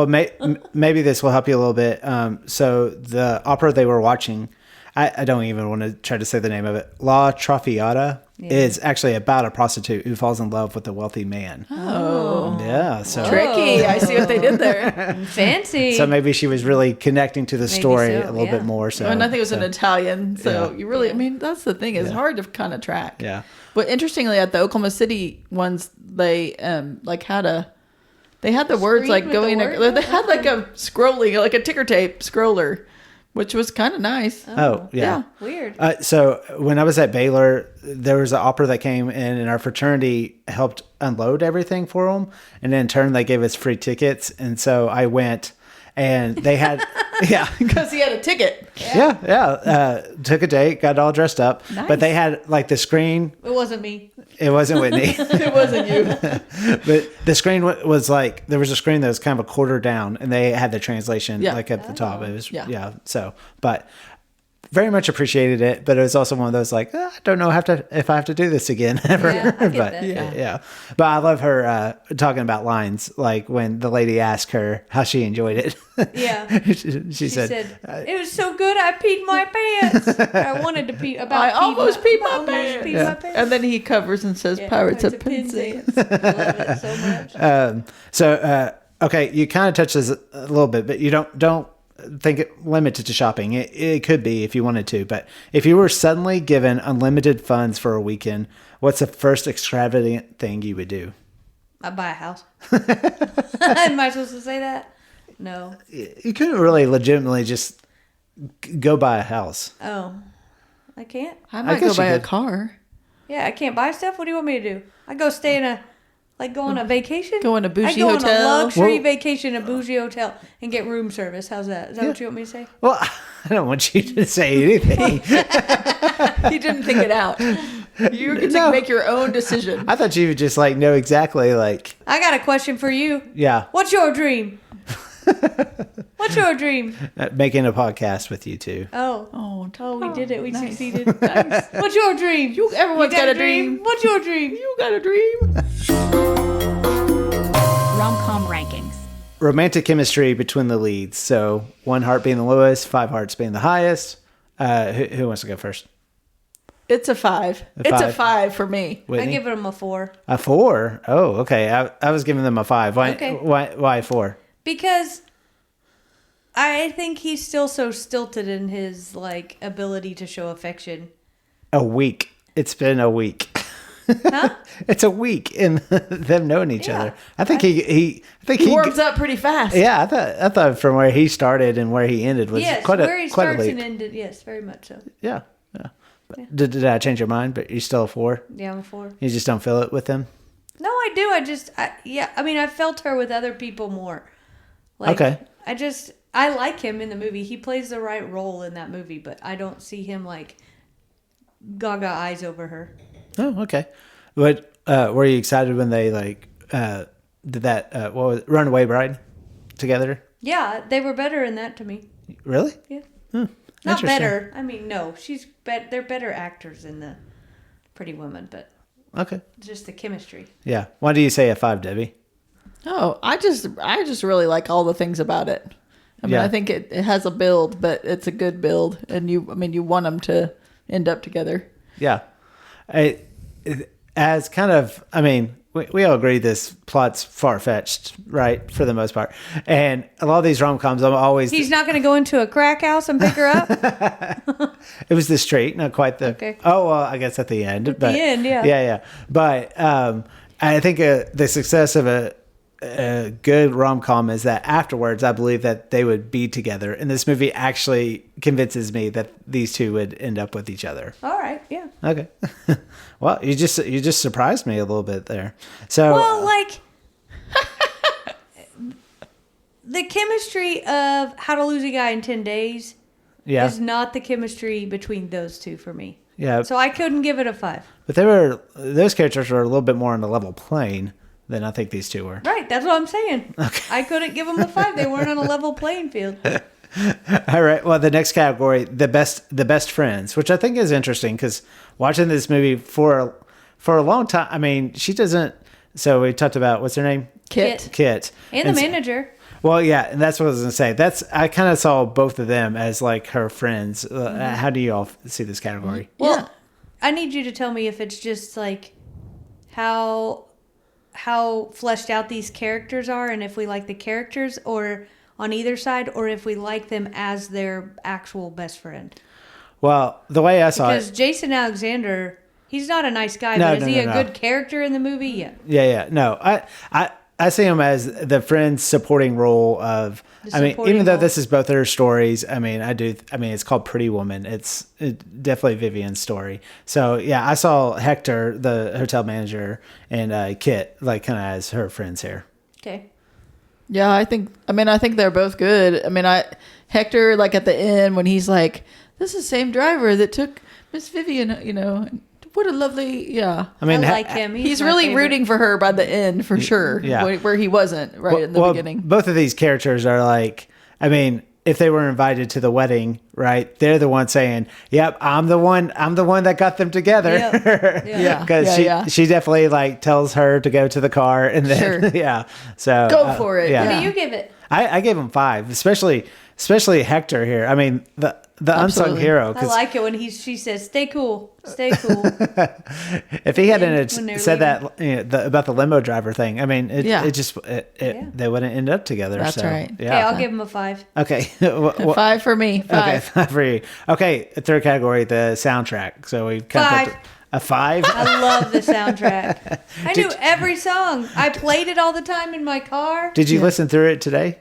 [SPEAKER 1] maybe this will help you a little bit. So the opera they were watching, I don't even want to try to say the name of it. La Traviata is actually about a prostitute who falls in love with a wealthy man.
[SPEAKER 3] Oh,
[SPEAKER 1] Yeah, so
[SPEAKER 3] tricky! I see what they did there.
[SPEAKER 2] Fancy.
[SPEAKER 1] so maybe she was really connecting to the story
[SPEAKER 2] so,
[SPEAKER 1] a little bit more. So
[SPEAKER 3] And I think it was an Italian, so
[SPEAKER 1] Yeah.
[SPEAKER 3] you really, I mean, that's the thing. It's hard to kind of track.
[SPEAKER 1] Yeah.
[SPEAKER 3] But interestingly, at the Oklahoma City ones, they they had the words
[SPEAKER 2] Screen
[SPEAKER 3] like
[SPEAKER 2] with
[SPEAKER 3] going.
[SPEAKER 2] the words?
[SPEAKER 3] They had like a scrolling, like a ticker tape scroller, which was kind of nice.
[SPEAKER 1] Oh, yeah.
[SPEAKER 2] Weird.
[SPEAKER 1] So when I was at Baylor, there was an opera that came in, and our fraternity helped unload everything for them. And in turn, they gave us free tickets. And so I went, and they had,
[SPEAKER 3] Because he had a ticket.
[SPEAKER 1] took a date, got all dressed up.
[SPEAKER 3] Nice.
[SPEAKER 1] But they had like the screen.
[SPEAKER 2] It wasn't me.
[SPEAKER 1] It wasn't Whitney.
[SPEAKER 3] It wasn't you.
[SPEAKER 1] But the screen was like, there was a screen that was kind of a quarter down, and they had the translation like at the top. It was, so, but very much appreciated it, but it was also one of those like, I don't know if I have to do this again ever.
[SPEAKER 2] Yeah, I get
[SPEAKER 1] but
[SPEAKER 2] that.
[SPEAKER 1] But I love her talking about lines, like when the lady asked her how she enjoyed it.
[SPEAKER 2] Yeah.
[SPEAKER 1] she said,
[SPEAKER 2] it was so good I peed my pants. I wanted to pee about
[SPEAKER 3] I almost peed my
[SPEAKER 2] almost
[SPEAKER 3] pants.
[SPEAKER 2] peed my pants.
[SPEAKER 3] And then he covers and says, "Pirates of Penzance."
[SPEAKER 2] I love it so much.
[SPEAKER 1] Okay, you kind of touched this a little bit, but you don't think it limited to shopping. It could be if you wanted to, but if you were suddenly given unlimited funds for a weekend, what's the first extravagant thing you would do?
[SPEAKER 2] I'd buy a house. Am I supposed to say that? No.
[SPEAKER 1] You couldn't really legitimately just go buy a house.
[SPEAKER 2] Oh. I can't?
[SPEAKER 3] I might
[SPEAKER 1] guess
[SPEAKER 3] go
[SPEAKER 1] you
[SPEAKER 3] buy a
[SPEAKER 1] could.
[SPEAKER 3] car.
[SPEAKER 2] Yeah, I can't buy stuff. What do you want me to do? I go stay in go on a vacation?
[SPEAKER 3] Go on a bougie
[SPEAKER 2] I go on
[SPEAKER 3] hotel?
[SPEAKER 2] a luxury
[SPEAKER 1] Well-
[SPEAKER 2] vacation, a bougie hotel, and get room service. How's that? Is that what you want me to say?
[SPEAKER 1] Well, I don't want you to say anything.
[SPEAKER 3] He didn't think it out. You get to make your own decision.
[SPEAKER 1] I thought you would just like know exactly like,
[SPEAKER 2] I got a question for you.
[SPEAKER 1] yeah,
[SPEAKER 2] What's your dream? What's your dream?
[SPEAKER 1] making a podcast with you two.
[SPEAKER 2] Oh, we did it. We
[SPEAKER 3] nice.
[SPEAKER 2] succeeded. What's your dream?
[SPEAKER 3] Everyone's got a dream.
[SPEAKER 2] What's your dream?
[SPEAKER 3] You got a dream.
[SPEAKER 7] Rom-Com Rankings.
[SPEAKER 1] Romantic chemistry between the leads. So 1 heart being the lowest, 5 hearts being the highest. Who wants to go first?
[SPEAKER 3] It's a 5. It's a 5 for me.
[SPEAKER 2] I
[SPEAKER 1] Whitney?
[SPEAKER 2] give them a 4
[SPEAKER 1] A 4? Oh, okay. I was giving them a 5. Why?
[SPEAKER 2] Okay.
[SPEAKER 1] Why 4?
[SPEAKER 2] because I think he's still so stilted in his like ability to show affection.
[SPEAKER 1] A week. It's been a week.
[SPEAKER 2] Huh?
[SPEAKER 1] It's a week in them knowing each
[SPEAKER 2] Yeah.
[SPEAKER 1] other. I think he
[SPEAKER 3] warms up pretty fast.
[SPEAKER 1] Yeah, I thought from where he started and where he ended was
[SPEAKER 2] Yes,
[SPEAKER 1] quite
[SPEAKER 2] where he
[SPEAKER 1] a
[SPEAKER 2] starts
[SPEAKER 1] leap.
[SPEAKER 2] and ended. Yes, very much so.
[SPEAKER 1] Yeah. But did I change your mind? But you're still a 4.
[SPEAKER 2] Yeah, I'm a 4.
[SPEAKER 1] You just don't feel it with him.
[SPEAKER 2] No, I do. I felt her with other people more. Like,
[SPEAKER 1] Okay.
[SPEAKER 2] I like him in the movie. He plays the right role in that movie, but I don't see him like gaga eyes over her.
[SPEAKER 1] Oh, okay. But were you excited when they like did that? What was it? Runaway Bride together?
[SPEAKER 2] Yeah, they were better in that to me.
[SPEAKER 1] Really?
[SPEAKER 2] Yeah.
[SPEAKER 1] Hmm.
[SPEAKER 2] Not
[SPEAKER 1] Interesting.
[SPEAKER 2] better. I mean, no, they're better actors in the Pretty Woman, but
[SPEAKER 1] Okay.
[SPEAKER 2] just the chemistry.
[SPEAKER 1] Yeah. Why do you say a 5, Debbie?
[SPEAKER 3] Oh, I just really like all the things about it. I mean,
[SPEAKER 1] Yeah.
[SPEAKER 3] I think it has a build, but it's a good build, and you want them to end up together.
[SPEAKER 1] Yeah. As kind of, I mean, we all agree this plot's far-fetched, right, for the most part. And a lot of these rom-coms, I'm always...
[SPEAKER 2] He's not going to go into a crack house and pick her up?
[SPEAKER 1] It was the street, not quite the...
[SPEAKER 2] Okay.
[SPEAKER 1] Oh, well, I guess at the end.
[SPEAKER 2] At the end, yeah.
[SPEAKER 1] Yeah. But I think the success of a good rom-com is that afterwards, I believe that they would be together. And this movie actually convinces me that these two would end up with each other.
[SPEAKER 2] All right, yeah.
[SPEAKER 1] Okay. Well, you just surprised me a little bit there. So
[SPEAKER 2] Well, like the chemistry of How to Lose a Guy in 10 Days
[SPEAKER 1] yeah,
[SPEAKER 2] is not the chemistry between those two for me.
[SPEAKER 1] yeah.
[SPEAKER 2] So I couldn't give it a 5.
[SPEAKER 1] But those characters were a little bit more on the level plane than I think these two were.
[SPEAKER 2] Right, that's what I'm saying. Okay. I couldn't give them a 5. They weren't on a level playing field.
[SPEAKER 1] All right. Well, the next category, the best friends, which I think is interesting because watching this movie for a long time. I mean, she doesn't. So we talked about what's her name, Kit,
[SPEAKER 2] And the
[SPEAKER 1] so-
[SPEAKER 2] manager.
[SPEAKER 1] Well, yeah, and that's what I was gonna say. I kind of saw both of them as like her friends. How do you all see this category?
[SPEAKER 2] Well, I need you to tell me if it's just like how fleshed out these characters are and if we like the characters or on either side or if we like them as their actual best friend.
[SPEAKER 1] Well, the way I saw
[SPEAKER 2] Because
[SPEAKER 1] it,
[SPEAKER 2] Jason Alexander, he's not a nice guy,
[SPEAKER 1] No,
[SPEAKER 2] but is
[SPEAKER 1] no,
[SPEAKER 2] he
[SPEAKER 1] no,
[SPEAKER 2] a
[SPEAKER 1] no.
[SPEAKER 2] good character in the movie? Yeah.
[SPEAKER 1] yeah, no, I see him as the friend supporting role of.
[SPEAKER 2] The
[SPEAKER 1] I mean,
[SPEAKER 2] supporting
[SPEAKER 1] even though
[SPEAKER 2] role.
[SPEAKER 1] this is both their stories, I mean, it's called Pretty Woman. It's definitely Vivian's story. So yeah, I saw Hector, the hotel manager, and Kit like kind of as her friends here.
[SPEAKER 2] Okay.
[SPEAKER 3] Yeah, I think they're both good. I mean, Hector, like at the end when he's like, "This is the same driver that took Miss Vivian," you know, what a lovely, yeah.
[SPEAKER 1] I mean,
[SPEAKER 2] I like him.
[SPEAKER 3] He's
[SPEAKER 2] my
[SPEAKER 3] really
[SPEAKER 2] favorite.
[SPEAKER 3] rooting for her by the end for sure.
[SPEAKER 1] Yeah.
[SPEAKER 3] Where he wasn't right in the beginning.
[SPEAKER 1] Both of these characters are like, I mean, if they were invited to the wedding, right? They're the one saying, "Yep, I'm the one that got them together."
[SPEAKER 2] Yeah.
[SPEAKER 1] Because she definitely like tells her to go to the car, and then
[SPEAKER 3] Sure.
[SPEAKER 1] yeah, so
[SPEAKER 3] Go for it.
[SPEAKER 1] Yeah,
[SPEAKER 2] What do you give it?
[SPEAKER 1] I gave him 5, especially Hector here. I mean the unsung
[SPEAKER 3] Absolutely.
[SPEAKER 1] hero.
[SPEAKER 2] I
[SPEAKER 1] 'Cause
[SPEAKER 2] like it when she says, "Stay cool, stay cool."
[SPEAKER 1] if he hadn't
[SPEAKER 2] when they're
[SPEAKER 1] said that about the limo driver thing, I mean, they wouldn't end up together.
[SPEAKER 3] That's
[SPEAKER 1] so,
[SPEAKER 3] right.
[SPEAKER 2] Okay,
[SPEAKER 1] Yeah.
[SPEAKER 2] I'll give him a 5.
[SPEAKER 1] Okay.
[SPEAKER 3] 5 for me. 5.
[SPEAKER 1] Okay, 5 for you. Okay, third category, the soundtrack. So we kind of
[SPEAKER 2] 5.
[SPEAKER 1] put a 5.
[SPEAKER 2] I love the soundtrack. I knew every song. I played it all the time in my car.
[SPEAKER 1] Did you listen through it today?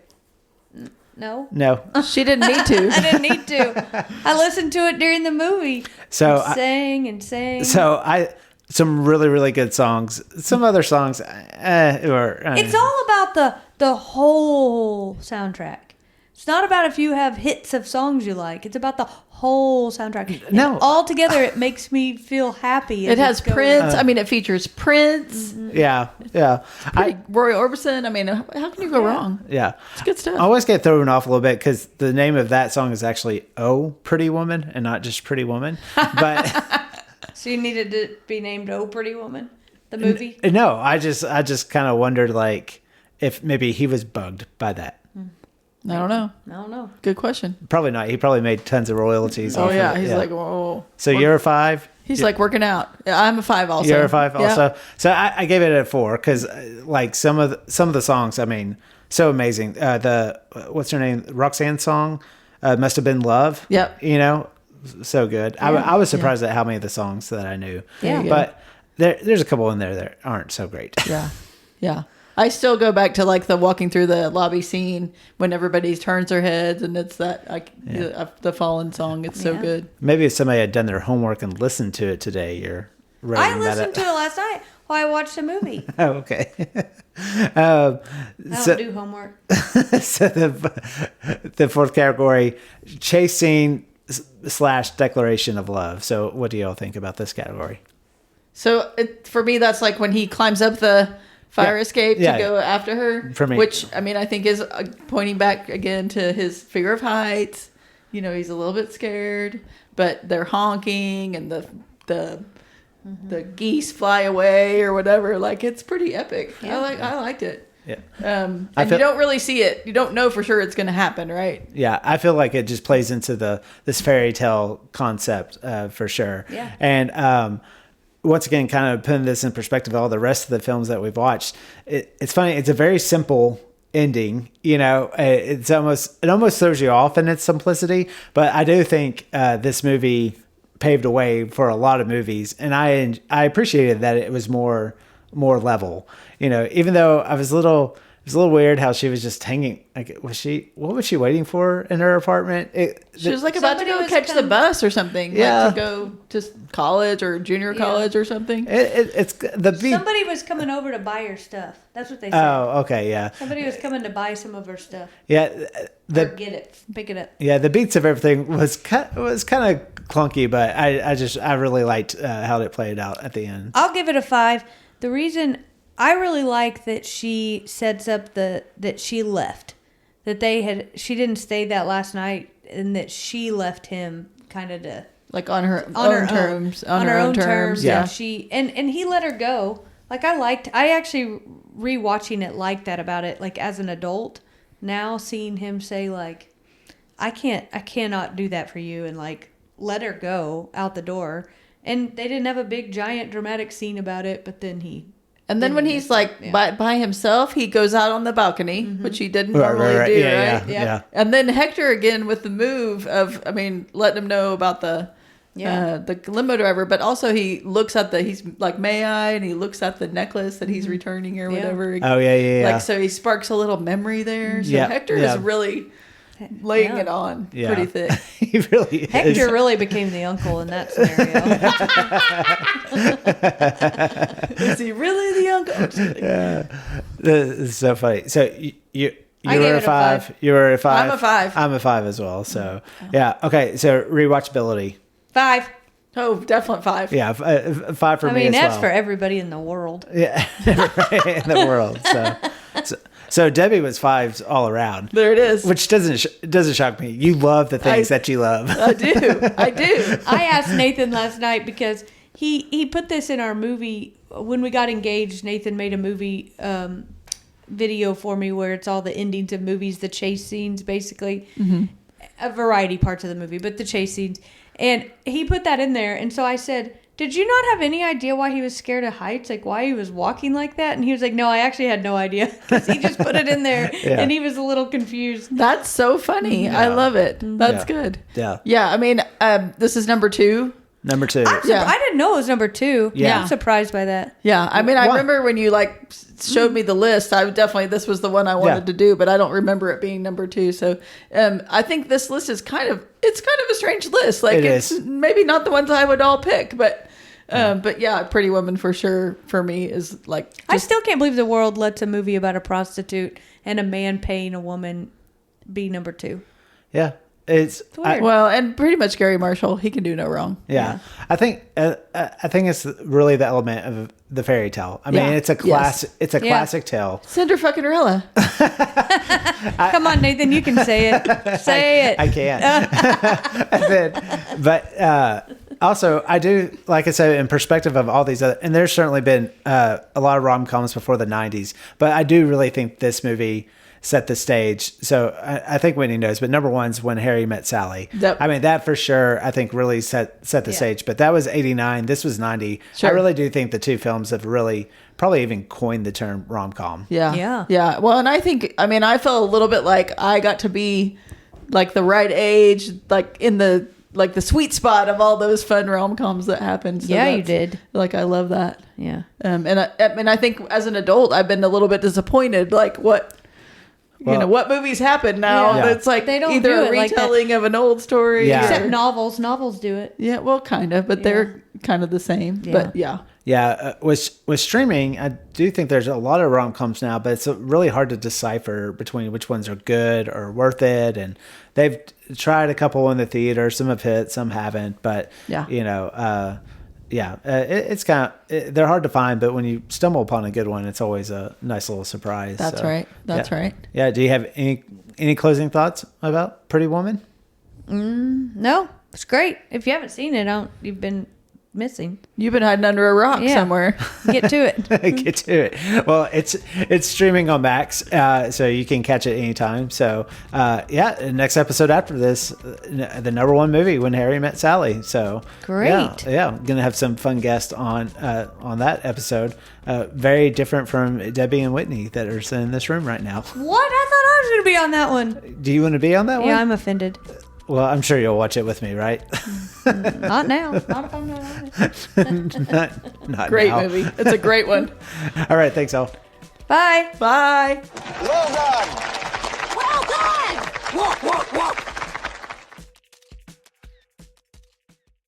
[SPEAKER 2] No.
[SPEAKER 1] No.
[SPEAKER 3] She didn't need to.
[SPEAKER 2] I didn't need to. I listened to it during the movie.
[SPEAKER 1] So
[SPEAKER 2] I sang and sang.
[SPEAKER 1] some really really good songs. Some other songs,
[SPEAKER 2] It's all about the whole soundtrack. It's not about if you have hits of songs you like. It's about the whole soundtrack.
[SPEAKER 1] No.
[SPEAKER 2] And all together, it makes me feel happy.
[SPEAKER 3] It has
[SPEAKER 2] it's going.
[SPEAKER 3] Prince. I mean, it features Prince.
[SPEAKER 1] yeah.
[SPEAKER 3] Roy Orbison. I mean, how can you go wrong?
[SPEAKER 1] Yeah.
[SPEAKER 3] It's good stuff.
[SPEAKER 1] I always get thrown off a little bit because the name of that song is actually "Oh Pretty Woman" and not just "Pretty Woman." But
[SPEAKER 2] So you needed to be named "Oh Pretty Woman," the movie.
[SPEAKER 1] no, I just kind of wondered like if maybe he was bugged by that.
[SPEAKER 3] I don't know.
[SPEAKER 2] I don't know.
[SPEAKER 3] Good question.
[SPEAKER 1] Probably not. He probably made tons of royalties.
[SPEAKER 3] Oh
[SPEAKER 1] off of
[SPEAKER 3] yeah,
[SPEAKER 1] it.
[SPEAKER 3] he's like, whoa.
[SPEAKER 1] So you're a 5.
[SPEAKER 3] He's like working out. Yeah, I'm a 5 also.
[SPEAKER 1] You're a 5
[SPEAKER 3] Yeah.
[SPEAKER 1] also. So I gave it a 4 because like some of the songs. I mean, so amazing. What's her name? Roxanne's song, Must Have Been Love.
[SPEAKER 3] Yep.
[SPEAKER 1] You know, so good. I was surprised at how many of the songs that I knew.
[SPEAKER 2] Yeah.
[SPEAKER 1] But there's a couple in there that aren't so great.
[SPEAKER 3] Yeah. Yeah. I still go back to like the walking through the lobby scene when everybody turns their heads, and it's that the Fallen song. It's so good.
[SPEAKER 1] Maybe if somebody had done their homework and listened to it today, you're
[SPEAKER 2] I listened to it last night while I watched a movie.
[SPEAKER 1] Oh, okay.
[SPEAKER 2] I don't do homework.
[SPEAKER 1] So the fourth category, chase scene / declaration of love. So what do y'all think about this category?
[SPEAKER 3] So for me, that's like when he climbs up the fire escape to go after her.
[SPEAKER 1] For me.
[SPEAKER 3] Which, I mean, I think is pointing back again to his fear of heights. You know, he's a little bit scared, but they're honking and the geese fly away or whatever. Like, it's pretty epic.
[SPEAKER 2] Yeah.
[SPEAKER 3] I liked it.
[SPEAKER 1] Yeah.
[SPEAKER 3] And you don't really see it. You don't know for sure it's going to happen, right?
[SPEAKER 1] Yeah, I feel like it just plays into this fairy tale concept for sure.
[SPEAKER 2] Yeah.
[SPEAKER 1] And once again, kind of putting this in perspective, all the rest of the films that we've watched, it's funny. It's a very simple ending. You know, it almost throws you off in its simplicity. But I do think this movie paved a way for a lot of movies, and I appreciated that it was more level. You know, even though it was a little weird how she was just hanging. Like, what was she waiting for in her apartment?
[SPEAKER 3] She was like about to go catch the bus or something.
[SPEAKER 1] Yeah.
[SPEAKER 3] Like to go to college or junior college or something.
[SPEAKER 1] It's the beat.
[SPEAKER 2] Somebody was coming over to buy her stuff. That's what they said.
[SPEAKER 1] Oh, okay, yeah.
[SPEAKER 2] Somebody was coming to buy some of her stuff.
[SPEAKER 1] Yeah,
[SPEAKER 2] Or pick it up.
[SPEAKER 1] Yeah, the beats of everything was kind of clunky, but I really liked how it played out at the end.
[SPEAKER 2] I'll give it a 5. The reason I really like that she sets up that she left, that she didn't stay that last night, and that she left him kind of to
[SPEAKER 3] Like on her own terms.
[SPEAKER 2] On her own terms.
[SPEAKER 1] Yeah.
[SPEAKER 2] And she and he let her go. Like, I actually rewatching it like that about it. Like, as an adult now, seeing him say like, I cannot do that for you, and like let her go out the door. And they didn't have a big giant dramatic scene about it, but then he.
[SPEAKER 3] And then when he's like by himself, he goes out on the balcony, which he didn't normally do, right?
[SPEAKER 1] Yeah.
[SPEAKER 3] And then Hector again with the move of, letting him know about the limo driver, but also he looks at he's like, may I? And he looks at the necklace that he's returning or whatever.
[SPEAKER 1] Oh, yeah.
[SPEAKER 3] Like, so he sparks a little memory there. So Hector is really laying it on pretty thick.
[SPEAKER 1] He really is.
[SPEAKER 2] Hector really became the uncle in that scenario.
[SPEAKER 3] Is he really the uncle?
[SPEAKER 1] Yeah, this is so funny. So you were a 5. You were a 5.
[SPEAKER 3] I'm a 5.
[SPEAKER 1] I'm a 5 as well. So yeah, okay. So rewatchability.
[SPEAKER 2] 5.
[SPEAKER 3] Oh, definitely 5.
[SPEAKER 1] Yeah, 5 for me.
[SPEAKER 2] I mean,
[SPEAKER 1] as
[SPEAKER 2] that's
[SPEAKER 1] well.
[SPEAKER 2] for everybody in the world.
[SPEAKER 1] Yeah, in the world. So Debbie was 5s all around.
[SPEAKER 3] There it is.
[SPEAKER 1] Which doesn't shock me. You love the things that you love.
[SPEAKER 3] I do.
[SPEAKER 2] I asked Nathan last night because he put this in our movie when we got engaged. Nathan made a movie video for me where it's all the endings of movies, the chase scenes, basically, a variety parts of the movie, but the chase scenes. And he put that in there, and so I said, did you not have any idea why he was scared of heights? Like, why he was walking like that? And he was like, no, I actually had no idea, because he just put it in there, and he was a little confused.
[SPEAKER 3] That's so funny. I love it. That's good.
[SPEAKER 1] Yeah.
[SPEAKER 3] Yeah, I mean, this is number 2.
[SPEAKER 1] Number 2.
[SPEAKER 2] I didn't know it was number 2.
[SPEAKER 1] Yeah.
[SPEAKER 2] I'm surprised by that.
[SPEAKER 3] Yeah, I mean, I remember when you like showed me the list. This was the one I wanted to do, but I don't remember it being number 2. So, I think this list is kind of a strange list. Like, it's maybe not the ones I would all pick, but yeah, Pretty Woman for sure for me is like.
[SPEAKER 2] I still can't believe the world lets a movie about a prostitute and a man paying a woman be number 2.
[SPEAKER 1] Yeah. It's
[SPEAKER 2] weird.
[SPEAKER 3] And pretty much Gary Marshall, he can do no wrong.
[SPEAKER 1] Yeah. I think it's really the element of the fairy tale. I mean, it's a classic. Yes. It's a classic tale.
[SPEAKER 3] Cinderella.
[SPEAKER 2] Come on, Nathan, you can say it. Say it.
[SPEAKER 1] I can't. But also, I do, like I said, in perspective of all these other, and there's certainly been a lot of rom-coms before the 90s, but I do really think this movie set the stage. So I think Whitney knows, but number one's When Harry Met Sally.
[SPEAKER 3] Yep.
[SPEAKER 1] I mean, that for sure, I think really set the stage. But that was 89. This was 90.
[SPEAKER 3] Sure.
[SPEAKER 1] I really do think the two films have really probably even coined the term rom-com.
[SPEAKER 3] Yeah. Well, and I think, I mean, I felt a little bit like I got to be like the right age, like in the sweet spot of all those fun rom-coms that happened. So
[SPEAKER 2] you did.
[SPEAKER 3] Like, I love that.
[SPEAKER 2] Yeah.
[SPEAKER 3] And I think as an adult, I've been a little bit disappointed. Like what movies happen now?
[SPEAKER 1] Yeah.
[SPEAKER 3] It's like
[SPEAKER 2] They don't
[SPEAKER 3] either
[SPEAKER 2] do
[SPEAKER 3] a
[SPEAKER 2] it like that.
[SPEAKER 3] retelling of an old story.
[SPEAKER 1] Yeah.
[SPEAKER 2] Except
[SPEAKER 3] or-
[SPEAKER 2] novels do it.
[SPEAKER 3] Yeah, well, kind of, but they're kind of the same.
[SPEAKER 2] Yeah.
[SPEAKER 3] But yeah.
[SPEAKER 1] Yeah, with streaming, I do think there's a lot of rom-coms now, but it's really hard to decipher between which ones are good or worth it. And they've tried a couple in the theater. Some have hit, some haven't. But, it's kind of, they're hard to find. But when you stumble upon a good one, it's always a nice little surprise.
[SPEAKER 3] That's right. That's right.
[SPEAKER 1] Yeah, do you have any closing thoughts about Pretty Woman?
[SPEAKER 2] No, it's great. If you haven't seen it, you've been missing.
[SPEAKER 3] You've been hiding under a rock somewhere.
[SPEAKER 2] Get to it.
[SPEAKER 1] Get to it. Well, it's streaming on Max, so you can catch it anytime. So, next episode after this, the number one movie, When Harry Met Sally. So
[SPEAKER 2] great.
[SPEAKER 1] Yeah, gonna have some fun guests on that episode. Very different from Debbie and Whitney that are in this room right now.
[SPEAKER 2] What? I thought I was going to be on that one.
[SPEAKER 1] Do you want to be on that one?
[SPEAKER 2] Yeah, I'm offended.
[SPEAKER 1] Well, I'm sure you'll watch it with me, right?
[SPEAKER 2] Not now. Not if I'm not on it.
[SPEAKER 1] Not
[SPEAKER 3] Great
[SPEAKER 1] now.
[SPEAKER 3] movie. It's a great one.
[SPEAKER 1] All right, thanks all.
[SPEAKER 2] Bye.
[SPEAKER 3] Bye.
[SPEAKER 4] Well done.
[SPEAKER 8] Well done!
[SPEAKER 4] Walk, walk, walk.